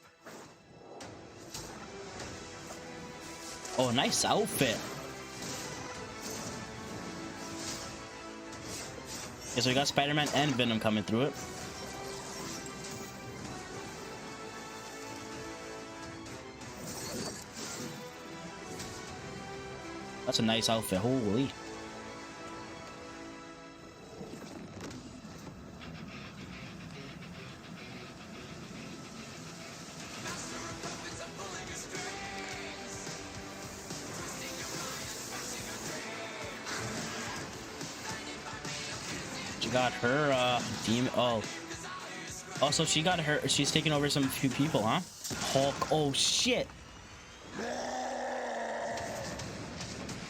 Oh, nice outfit. Okay, so we got Spider-Man and Venom coming through it. That's a nice outfit. Holy. She got her demon. Oh, also she got her. She's taking over some few people, huh? Hulk. Oh shit.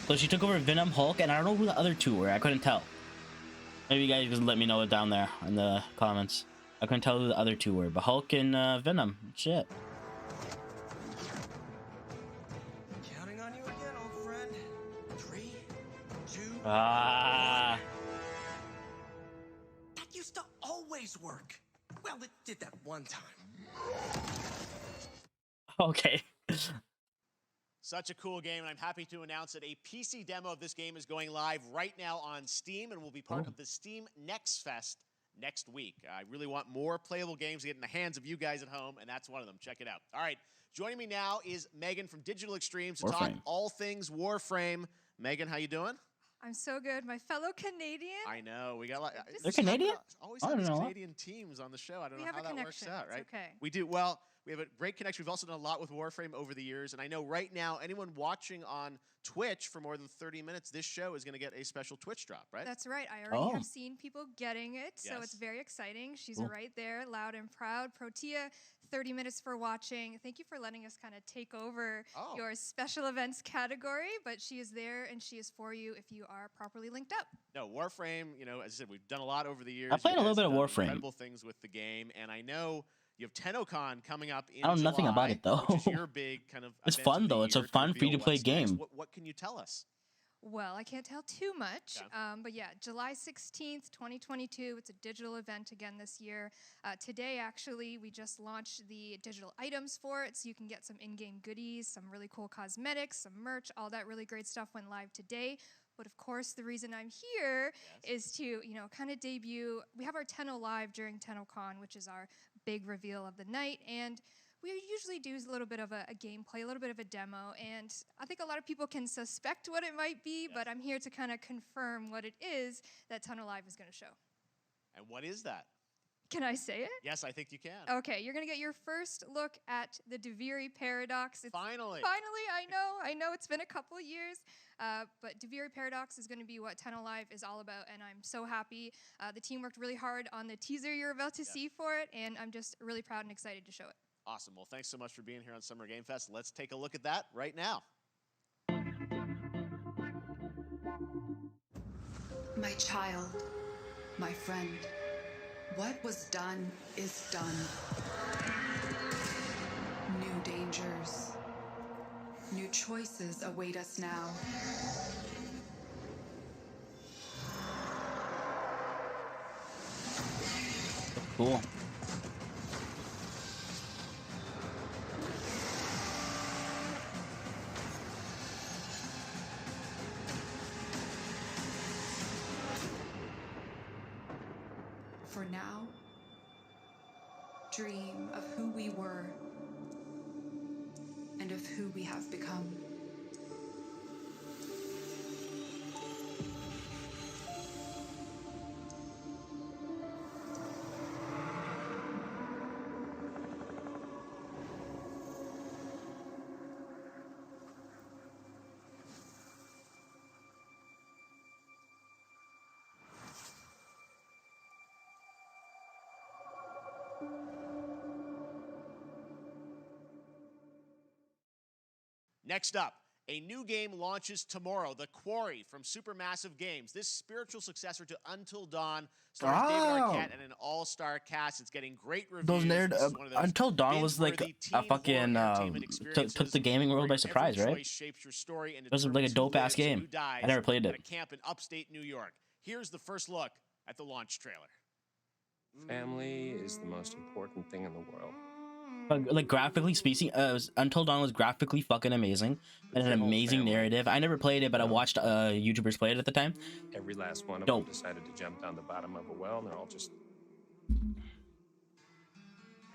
So she took over Venom, Hulk, and I don't know who the other two were. I couldn't tell. Maybe you guys just let me know it down there in the comments. I couldn't tell who the other two were, but Hulk and Venom. Shit. Counting on you again, old friend. 3, 2. Ah. That used to always work. Well, it did that one time. Okay. Such a cool game, and I'm happy to announce that a PC demo of this game is going live right now on Steam and will be part of the Steam Next Fest next week. I really want more playable games to get in the hands of you guys at home, and that's one of them. Check it out. All right, joining me now is Megan from Digital Extremes to talk all things Warframe. Megan, how you doing? I'm so good. My fellow Canadian. I know. We got They're Canadian? Always I have don't these know. Canadian teams on the show. I don't know how that works out, right? Okay. We do. Well, we have a great connection. We've also done a lot with Warframe over the years. And I know right now, anyone watching on Twitch for more than 30 minutes, this show is going to get a special Twitch drop, right? That's right. I already have seen people getting it, so it's very exciting. She's right there, loud and proud. Protea, 30 minutes for watching. Thank you for letting us kind of take over your special events category, but she is there and she is for you if you are properly linked up. No, Warframe, you know, as I said, we've done a lot over the years. I played a little bit of You've done Warframe. Incredible things with the game, and I know you have TennoCon coming up in I know nothing July, about it, though. Which is your big kind of It's event fun, of the though. It's a year to fun, reveal free-to-play what's next. game. What can you tell us? Well, I can't tell too much, but yeah, July 16th, 2022. It's a digital event again this year. Today, actually, we just launched the digital items for it, so you can get some in-game goodies, some really cool cosmetics, some merch, all that really great stuff went live today. But of course, the reason I'm here is to, you know, kind of debut. We have our Tenno Live during TennoCon, which is our big reveal of the night, and we usually do a little bit of a gameplay, a little bit of a demo, and I think a lot of people can suspect what it might be, but I'm here to kind of confirm what it is that Tenno Live is going to show. And what is that? Can I say it? Yes, I think you can. Okay, you're going to get your first look at the Deviri Paradox. Finally. Finally, I know it's been a couple years, but Deviri Paradox is going to be what Tenno Live is all about, and I'm so happy. The team worked really hard on the teaser you're about to see for it, and I'm just really proud and excited to show it. Awesome. Well, thanks so much for being here on Summer Game Fest. Let's take a look at that right now. My child, my friend, what was done is done. New dangers, new choices await us now. Cool. For now, dream of who we were and of who we have become. Next up, a new game launches tomorrow, The Quarry from Supermassive Games. This spiritual successor to Until Dawn stars David Arquette and an all-star cast. It's getting great reviews. Those nerd This is one of those Until Dawn was like binge-worthy a teen fucking horror entertainment experiences took the gaming world by where surprise, every right? choice shapes your story and It was like a determines who dope-ass lives and game. who dies I never played at it. a camp in upstate New York. Here's the first look at the launch trailer. Family is the most important thing in the world. But, like, graphically speaking, Until Dawn was graphically fucking amazing and an amazing narrative. I never played it, but I watched YouTubers play it at the time. Every last one of Dope. them decided to jump down the bottom of a well, and they're all just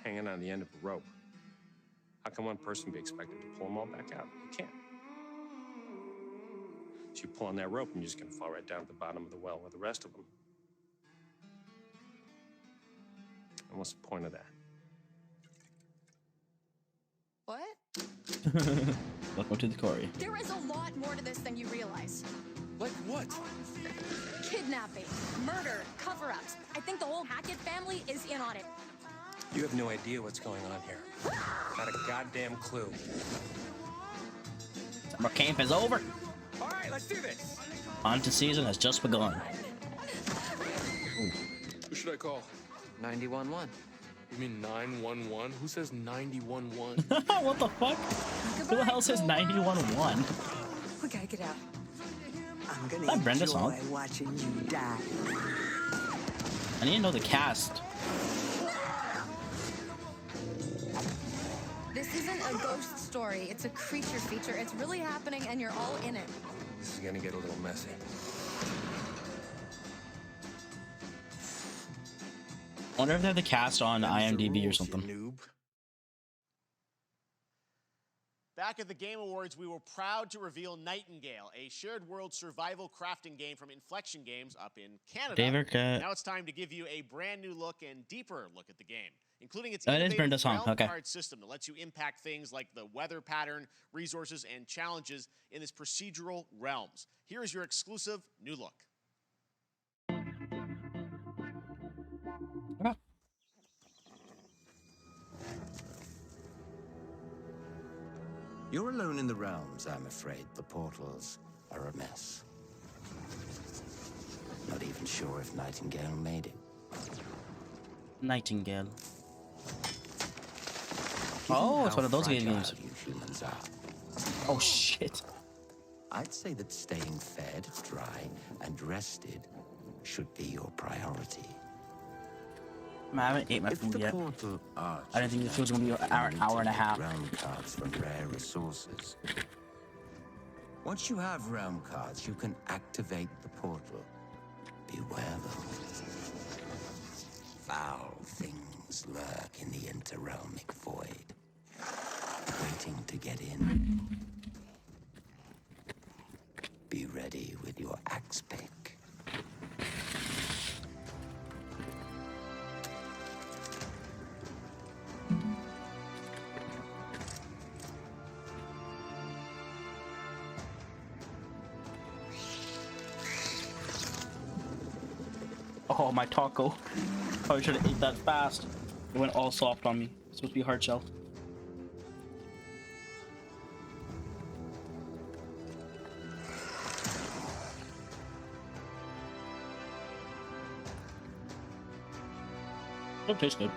hanging on the end of a rope. How can one person be expected to pull them all back out? You can't. So you pull on that rope, and you're just going to fall right down at the bottom of the well with the rest of them. And what's the point of that? What? Welcome to the quarry. There is a lot more to this than you realize. Like what? Kidnapping, murder, cover-ups. I think the whole Hackett family is in on it. You have no idea what's going on here. Not a goddamn clue. Summer camp is over. All right, let's do this. Haunted season has just begun. Who should I call? 911. You mean 911? Who says 911? What the fuck? Who the hell says 911? We gotta get out. I'm gonna That Brenda enjoy song. watching you die. I need to know the cast. This isn't a ghost story. It's a creature feature. It's really happening, and you're all in it. This is gonna get a little messy. I wonder if they have the cast on IMDb or something. Back at the Game Awards, we were proud to reveal Nightingale, a shared world survival crafting game from Inflection Games up in Canada. David Cat. Now it's time to give you a brand new look and deeper look at the game, including its That is innovative Brenda's song, realm okay. card system that lets you impact things like the weather pattern, resources, and challenges in its procedural realms. Here is your exclusive new look. You're alone in the realms, I'm afraid. The portals are a mess. Not even sure if Nightingale made it. Nightingale. Given Oh, it's how one of those game fragile games. You humans are. Oh shit. I'd say that staying fed, dry, and rested should be your priority. I haven't ate my If food the yet. portal I didn't think this was gonna be an hour and a half. Realm cards for rare resources. Once you have realm cards, you can activate the portal. Beware though. Foul things lurk in the interrealmic void, waiting to get in. Be ready with your axe pick. Oh, my taco. Probably should have ate that fast. It went all soft on me. It's supposed to be hard shell. Don't taste good.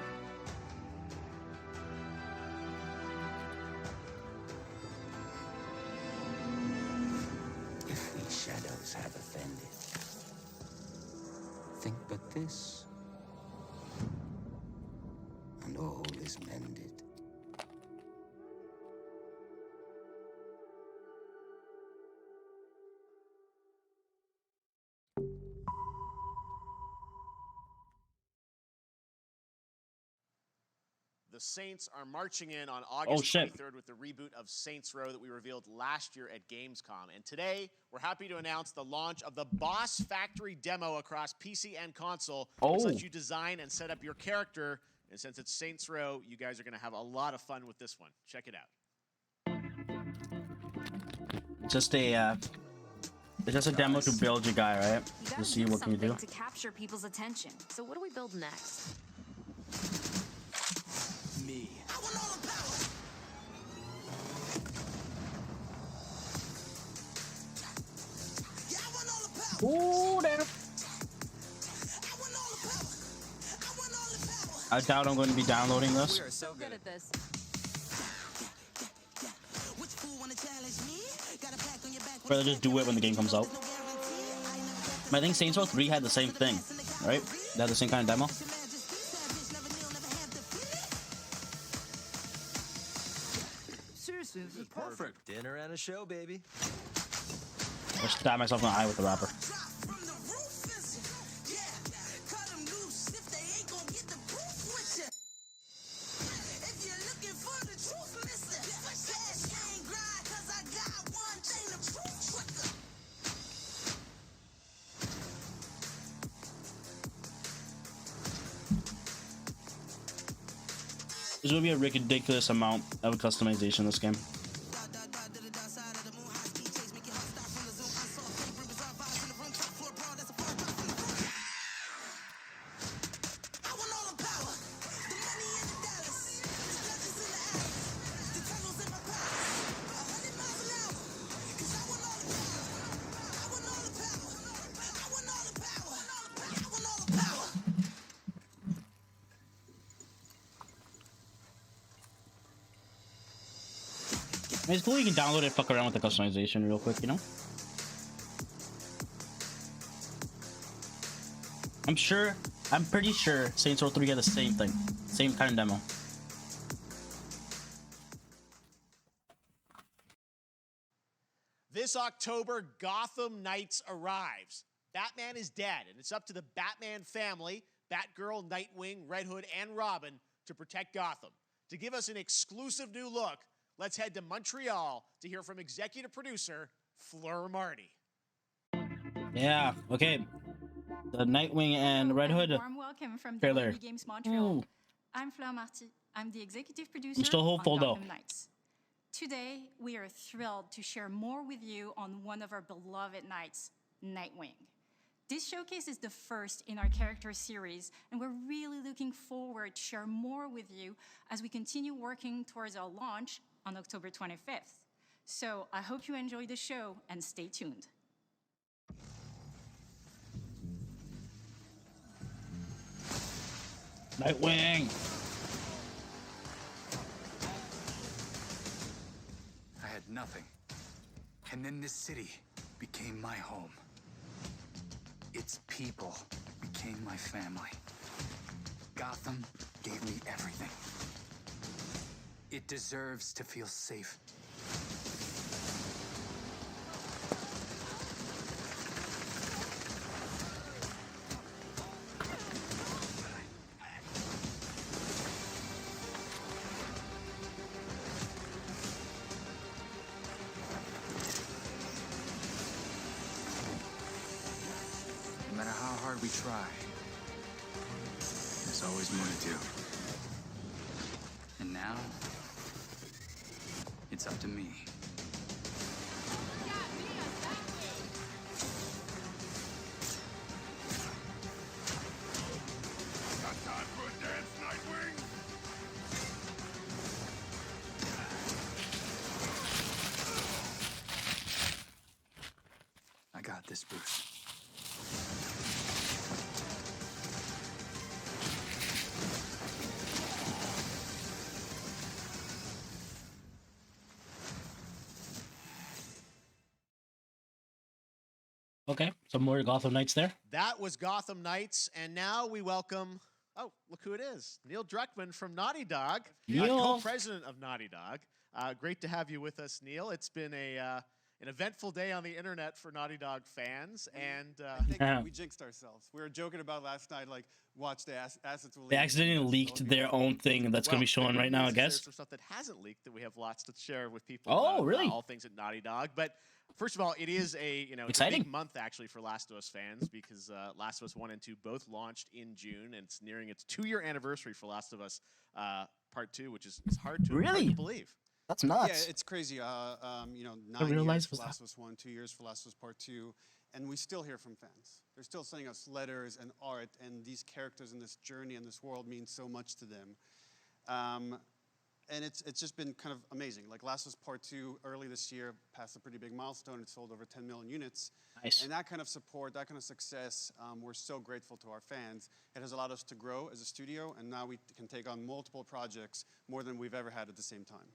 If these shadows have offended, think but this, and all is mended. The Saints are marching in on August shit. 23rd with the reboot of Saints Row that we revealed last year at Gamescom. And today, we're happy to announce the launch of the Boss Factory demo across PC and console, which lets you design and set up your character. And since it's Saints Row, you guys are going to have a lot of fun with this one. Check it out. Just a it's just a demo to build your guy, right? To see what can you do. To capture people's attention. So what do we build next? Me. Ooh, damn. I doubt I'm going to be downloading this. We are so good at this. Rather just do it when the game comes out. But I think Saints Row 3 had the same thing, right? They had the same kind of demo. This is perfect. Dinner and a show, baby. I stab myself in the eye with the wrapper. There's gonna be a ridiculous amount of customization in this game. I mean, it's cool you can download it, fuck around with the customization real quick, you know? I'm pretty sure Saints Row 3 had the same thing. Same kind of demo. This October, Gotham Knights arrives. Batman is dead, and it's up to the Batman family, Batgirl, Nightwing, Red Hood, and Robin to protect Gotham. To give us an exclusive new look, let's head to Montreal to hear from executive producer Fleur Marty. Yeah, okay. The Nightwing and Red Hood Warm welcome from trailer. WB Games Montreal. Ooh. I'm Fleur Marty. I'm the executive producer I'm still hopeful on though. Gotham Knights. Today, we are thrilled to share more with you on one of our beloved knights, Nightwing. This showcase is the first in our character series, and we're really looking forward to share more with you as we continue working towards our launch on October 25th. So I hope you enjoy the show and stay tuned. Nightwing! I had nothing. And then this city became my home. Its people became my family. Gotham gave me everything. It deserves to feel safe. No matter how hard we try, there's always more to do. And now, it's up to me. Got time for a dance, Nightwing? I got this, Bruce. Okay, some more Gotham Knights there. That was Gotham Knights, and now we welcome, oh, look who it is. Neil Druckmann from Naughty Dog, Neil. co-president of Naughty Dog. Great to have you with us, Neil. It's been an eventful day on the internet for Naughty Dog fans, and I think we jinxed ourselves. We were joking about last night, like, watch the assets will leak. They accidentally leaked their own thing that's going to be showing right now, I guess. There's some stuff that hasn't leaked that we have lots to share with people. Oh, about, really? All things at Naughty Dog. But first of all, it is it's a Exciting. big month actually for Last of Us fans because Last of Us 1 and 2 both launched in June, and it's nearing its 2-year anniversary for Last of Us Part 2, which is hard to believe. That's nuts. Yeah, it's crazy. 9 real years life for was Last of Us 1, 2 years for Last of Us Part 2, and we still hear from fans. They're still sending us letters and art, and these characters in this journey and this world mean so much to them. And it's just been kind of amazing. Like Last of Us Part 2 early this year passed a pretty big milestone. It sold over 10 million units. Nice. And that kind of support, that kind of success, we're so grateful to our fans. It has allowed us to grow as a studio, and now we can take on multiple projects, more than we've ever had at the same time.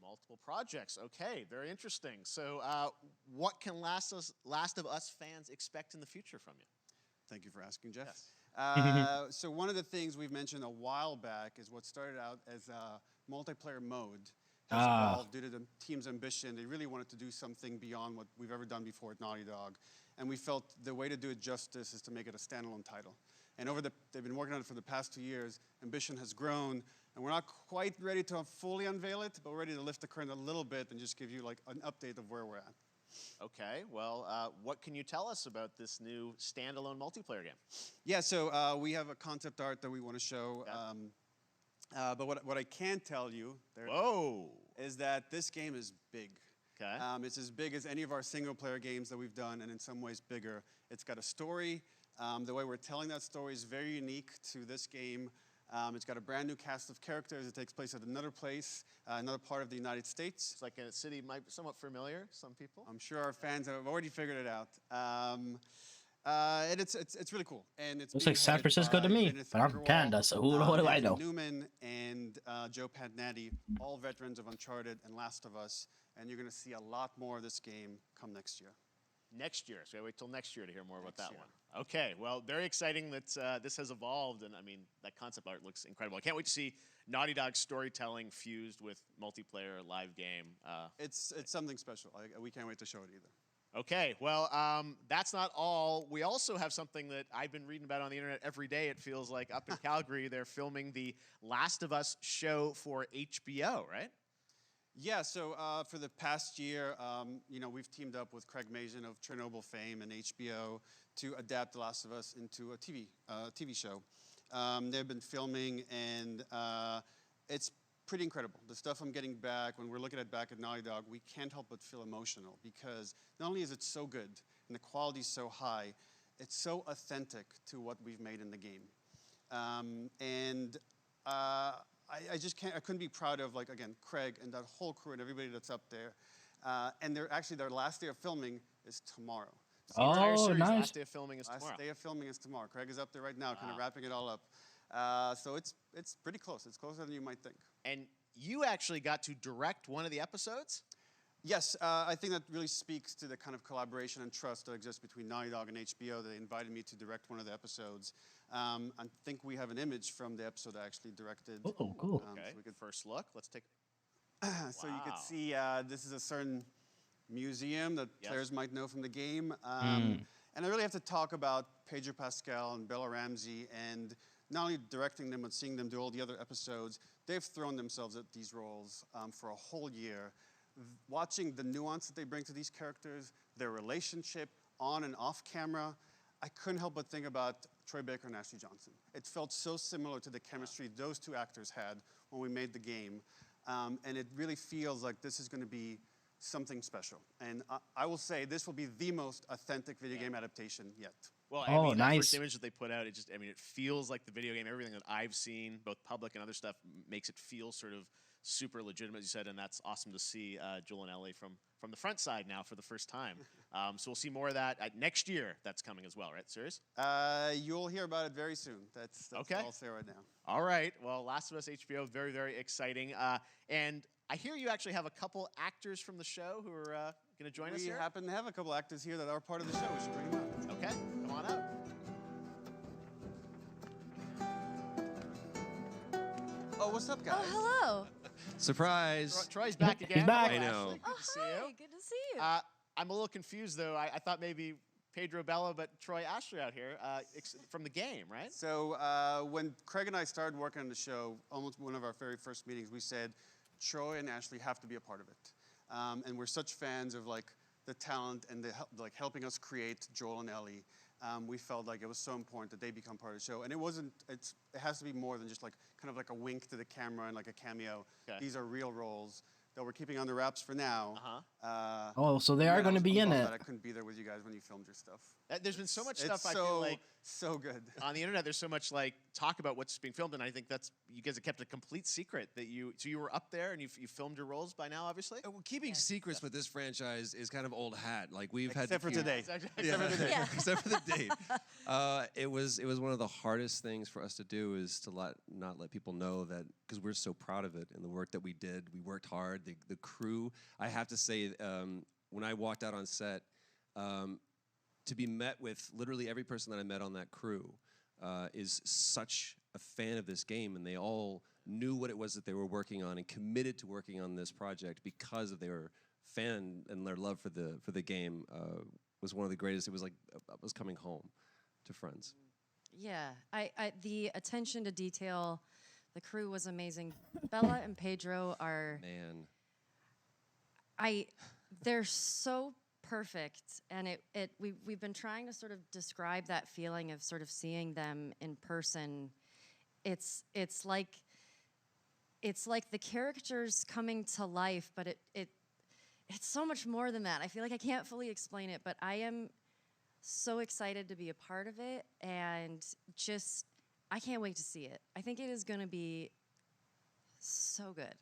Multiple projects. Okay, very interesting. So what can Last of Us fans expect in the future from you? Thank you for asking, Jeff. Yes. So one of the things we've mentioned a while back is what started out as a multiplayer mode has evolved due to the team's ambition. They really wanted to do something beyond what we've ever done before at Naughty Dog. And we felt the way to do it justice is to make it a standalone title. And they've been working on it for the past 2 years. Ambition has grown, and we're not quite ready to fully unveil it, but we're ready to lift the curtain a little bit and just give you like an update of where we're at. Okay, well, what can you tell us about this new standalone multiplayer game? Yeah, so we have a concept art that we want to show. But what I can tell you is that this game is big. Okay. It's as big as any of our single-player games that we've done, and in some ways bigger. It's got a story. The way we're telling that story is very unique to this game. It's got a brand new cast of characters. It takes place at another place, another part of the United States. It's like a city might be somewhat familiar to some people. I'm sure our fans have already figured it out. And it's really cool. And it's looks like San Francisco to me, but I'm from Canada, so what do I know? Newman and Joe Pantnati, all veterans of Uncharted and Last of Us, and you're going to see a lot more of this game come next year. Next year, so we wait till next year to hear more about that one. Okay, well, very exciting that this has evolved, and I mean, that concept art looks incredible. I can't wait to see Naughty Dog's storytelling fused with multiplayer live game. It's something special. We can't wait to show it either. Okay, well, that's not all. We also have something that I've been reading about on the internet every day, it feels like. Up in Calgary, they're filming the Last of Us show for HBO, right? Yeah, so for the past year, we've teamed up with Craig Mazin of Chernobyl fame and HBO to adapt The Last of Us into a TV show. They've been filming, and it's pretty incredible. The stuff I'm getting back, when we're looking back at Naughty Dog, we can't help but feel emotional because not only is it so good and the quality is so high, it's so authentic to what we've made in the game. I just can't. I couldn't be proud of, like, again, Craig and that whole crew and everybody that's up there. And their last day of filming is tomorrow. So nice. Last day of filming is tomorrow. Last day of filming is tomorrow. Craig is up there right now, kind of wrapping it all up. So it's pretty close. It's closer than you might think. And you actually got to direct one of the episodes? Yes, I think that really speaks to the kind of collaboration and trust that exists between Naughty Dog and HBO. They invited me to direct one of the episodes. I think we have an image from the episode I actually directed. Oh, cool. Okay, so we could first look. Let's take. So you can see this is a certain museum that players might know from the game. And I really have to talk about Pedro Pascal and Bella Ramsey, and not only directing them, but seeing them do all the other episodes. They've thrown themselves at these roles for a whole year. Watching the nuance that they bring to these characters, their relationship on and off camera, I couldn't help but think about Troy Baker and Ashley Johnson. It felt so similar to the chemistry those two actors had when we made the game. And it really feels like this is going to be something special. And I will say this will be the most authentic video game adaptation yet. Well, I mean, that first image that they put out, it feels like the video game. Everything that I've seen, both public and other stuff, makes it feel sort of super legitimate, as you said, and that's awesome to see Joel and Ellie from the front side now for the first time. So we'll see more of that next year. That's coming as well, right? Serious? You'll hear about it very soon. That's okay. all I'll say right now. All right. Well, Last of Us HBO, very, very exciting. And I hear you actually have a couple actors from the show who are going to join us here. We happen to have a couple actors here that are part of the show. We should bring them up. Okay. Come on up. Oh, what's up, guys? Oh, hello. Surprise. Troy's back again. He's back. I know. Good to see you. Good to see you. I'm a little confused, though. I thought maybe Pedro Bella, but Troy Ashley out here from the game, right? So when Craig and I started working on the show, almost one of our very first meetings, we said Troy and Ashley have to be a part of it. And we're such fans of like the talent and helping us create Joel and Ellie. We felt like it was so important that they become part of the show. And it has to be more than just like kind of like a wink to the camera and like a cameo. Okay. These are real roles that we're keeping under wraps for now. So they are going to be in it. I couldn't be there with you guys when you filmed your stuff. There's been so much stuff. It's I feel like so good on the internet. There's so much like talk about what's being filmed, and I think that's you guys have kept a complete secret that you. So you were up there and you filmed your roles by now, obviously. Well, keeping secrets with this franchise is kind of old hat. Like we've had except for today. Except for the date. Except for the date. It was one of the hardest things for us to do is to not let people know that, because we're so proud of it and the work that we did. We worked hard. The crew. I have to say, when I walked out on set. To be met with literally every person that I met on that crew is such a fan of this game, and they all knew what it was that they were working on and committed to working on this project because of their fan and their love for the game was one of the greatest. It was like I was coming home to friends. Yeah, the attention to detail, the crew was amazing. Bella and Pedro are they're so perfect, and we've been trying to sort of describe that feeling of sort of seeing them in person. It's like the characters coming to life, but it's so much more than that. I feel like I can't fully explain it, but I am so excited to be a part of it, and just I can't wait to see it. I think it is going to be so good.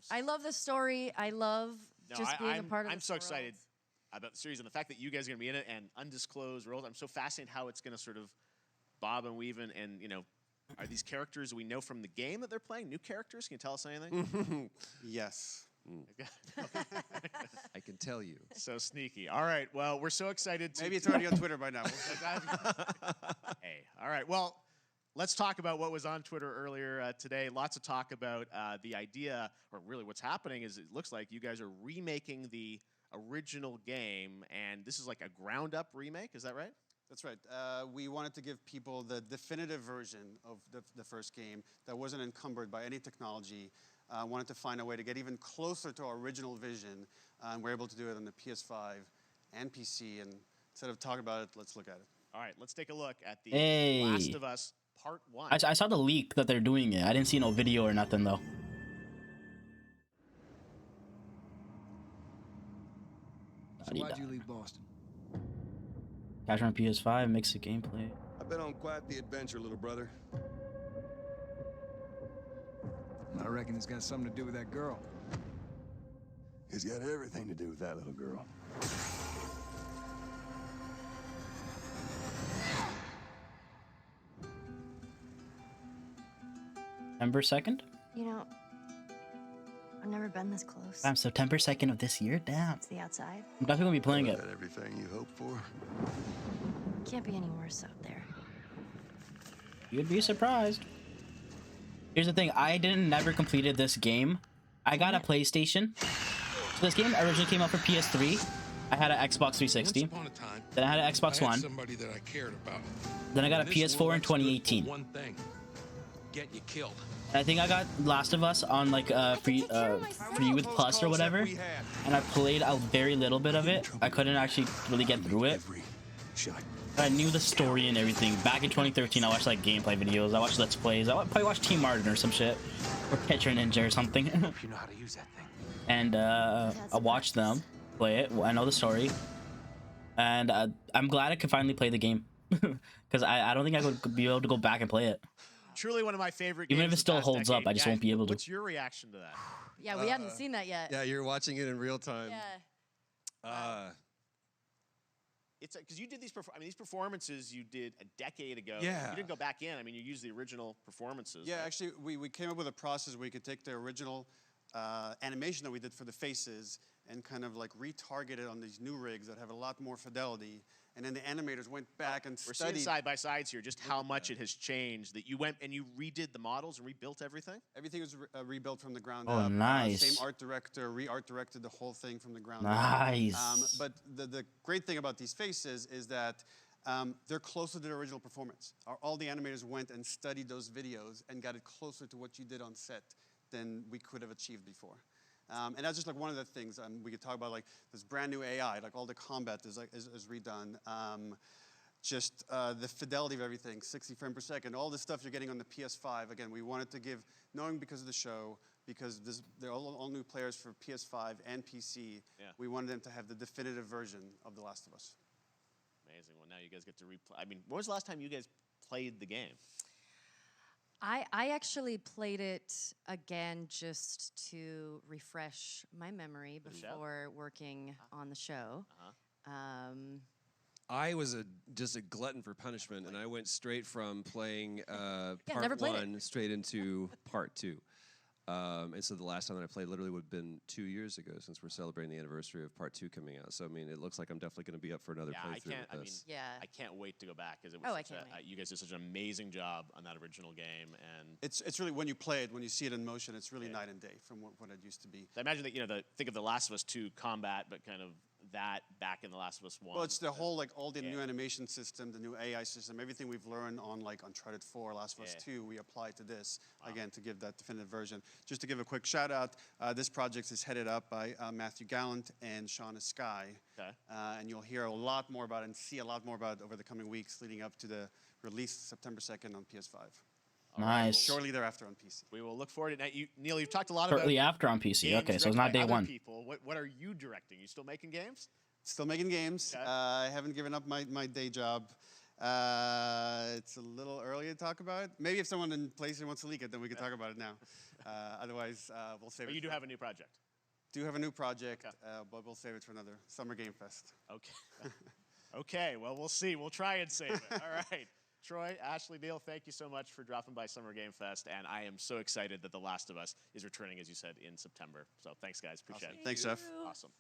I love the story. I love being a part of. I'm this so world. excited about the series and the fact that you guys are going to be in it and undisclosed roles. I'm so fascinated how it's going to sort of bob and weave and are these characters we know from the game that they're playing new characters? Can you tell us anything? Yes. I can tell you. So sneaky. All right. Well, we're so excited. Maybe it's already on Twitter by now. Hey. All right. Well, let's talk about what was on Twitter earlier today. Lots of talk about the idea, or really what's happening is it looks like you guys are remaking the original game, and this is like a ground-up remake. Is that right? That's right. We wanted to give people the definitive version of the first game that wasn't encumbered by any technology. Wanted to find a way to get even closer to our original vision. We're able to do it on the PS5 and PC. And instead of talking about it, let's look at it. All right, let's take a look at the Last of Us Part 1. I saw the leak that they're doing it. I didn't see no video or nothing though. So why'd you leave Boston? Catch on PS5, mix the gameplay. I've been on quite the adventure, little brother. I reckon it's got something to do with that girl. It's got everything to do with that little girl. September 2nd? You know, I've never been this close. Damn, September 2nd of this year? Damn. It's the outside. I'm definitely gonna be playing it. Is that everything you hoped for? Can't be any worse out there. You'd be surprised. Here's the thing, I never completed this game. I got a PlayStation. So this game originally came out for PS3. I had an Xbox 360. Then I had an Xbox One. Somebody that I cared about. Then I got a PS4 in 2018. One thing. Get you killed. And I think I got Last of Us on like free with Plus or whatever. And I played a very little bit of it. I couldn't actually really get through it. I knew the story and everything. Back in 2013, I watched like gameplay videos. I watched Let's Plays. I probably watched Team Martin or some shit, or Catcher Ninja or something. You know how to use that thing. And I watched them play it. I know the story, and I'm glad I could finally play the game because I don't think I would be able to go back and play it. Truly one of my favorite Even games. if it still holds up, I just won't be able to. What's your reaction to that? Yeah, we hadn't seen that yet. Yeah, you're watching it in real time. Yeah. It's because you did these. These performances you did a decade ago. Yeah. You didn't go back in. I mean, you used the original performances. Yeah, right? actually, we came up with a process where we could take the original animation that we did for the faces and kind of like retarget it on these new rigs that have a lot more fidelity. And then the animators went back and We're studied. seeing side by sides here, just how much it has changed. That you went and you redid the models and rebuilt everything. Everything was rebuilt from the ground Oh, up. nice. Same art director, re-art directed the whole thing from the ground up. Nice. But the great thing about these faces is that they're closer to the original performance. All the animators went and studied those videos and got it closer to what you did on set than we could have achieved before. And that's just like one of the things we could talk about, like this brand new AI, like all the combat is redone. Just the fidelity of everything, 60 frames per second, all the stuff you're getting on the PS5. Again, we wanted to give, knowing because of the show, because they're all new players for PS5 and PC, we wanted them to have the definitive version of The Last of Us. Amazing. Well, now you guys get to replay. I mean, when was the last time you guys played the game? I actually played it again just to refresh my memory before working on the show. I was just a glutton for punishment, and I went straight from playing never part played it. 1 straight into part 2. And so the last time that I played literally would have been 2 years ago, since we're celebrating the anniversary of Part 2 coming out. So I mean, it looks like I'm definitely going to be up for another playthrough with this. I can't wait to go back because it was you guys did such an amazing job on that original game, and it's really, when you play it, when you see it in motion, it's really night and day from what it used to be. I imagine that think of The Last of Us 2 combat, but kind of that back in The Last of Us 1. Well, it's the whole all the new animation system, the new AI system, everything we've learned on Uncharted 4, Last of Us 2, we apply to this again to give that definitive version. Just to give a quick shout out, this project is headed up by Matthew Gallant and Shauna Sky, and you'll hear a lot more about it and see a lot more about it over the coming weeks leading up to the release September 2nd on PS5. Nice. Shortly thereafter on PC. We will look forward to it. Neil, you've talked a lot Shortly about after on PC. games Okay, so it's directed not by day other one. People. What are you directing? You still making games? Still making games. I haven't given up my day job. It's a little early to talk about it. Maybe if someone in PlayStation wants to leak it, then we can talk about it now. Otherwise, we'll save it. But you do have a new project. Do have a new project, but we'll save it for another Summer Game Fest. Okay. Okay, well, we'll see. We'll try and save it. All right. Troy, Ashley, Neil, thank you so much for dropping by Summer Game Fest, and I am so excited that The Last of Us is returning, as you said, in September. So thanks, guys. Appreciate it. Thanks, Jeff. Awesome.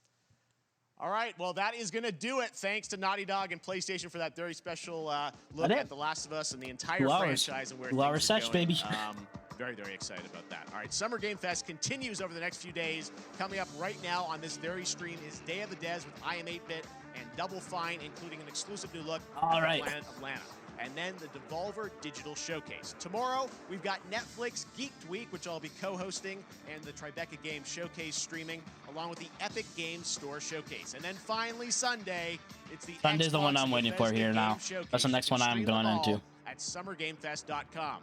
All right, well, that is going to do it. Thanks to Naughty Dog and PlayStation for that very special look at The Last of Us and the entire franchise and where 2 things hour are session, going. baby. Very, very excited about that. All right, Summer Game Fest continues over the next few days. Coming up right now on this very stream is Day of the Des with I Am 8-Bit and Double Fine, including an exclusive new look All at right. the planet Atlanta. And then the Devolver Digital Showcase. Tomorrow, we've got Netflix Geeked Week, which I'll be co-hosting, and the Tribeca Games Showcase streaming, along with the Epic Games Store Showcase. And then finally, Sunday, it's the Sunday's the one Xbox I'm waiting for Bethesda here Game now. Showcase. That's the You next can one I'm stream going them all into. at summergamefest.com.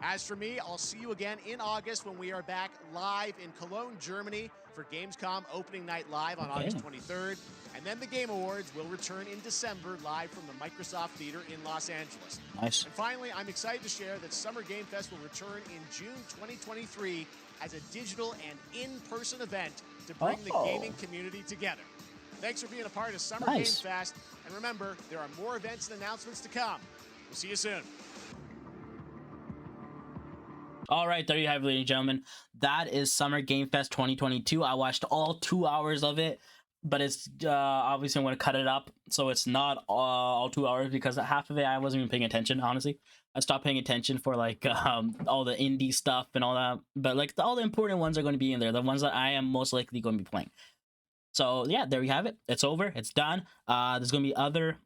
As for me, I'll see you again in August when we are back live in Cologne, Germany for Gamescom Opening Night Live on August 23rd. And then the Game Awards will return in December live from the Microsoft Theater in Los Angeles. Nice. And finally, I'm excited to share that Summer Game Fest will return in June 2023 as a digital and in-person event to bring the gaming community together. Thanks for being a part of Summer Game Fest. And remember, there are more events and announcements to come. We'll see you soon. All right, there you have it, ladies and gentlemen. That is Summer Game Fest 2022. I watched all 2 hours of it, but it's obviously I'm going to cut it up, so it's not all 2 hours because half of it I wasn't even paying attention. Honestly, I stopped paying attention for all the indie stuff and all that. But all the important ones are going to be in there. The ones that I am most likely going to be playing. So yeah, there you have it. It's over. It's done. There's going to be other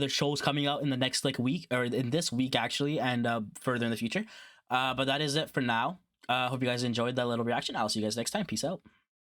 shows coming out in the next week, or in this week actually, and further in the future. But that is it for now. Hope you guys enjoyed that little reaction. I'll see you guys next time. Peace out.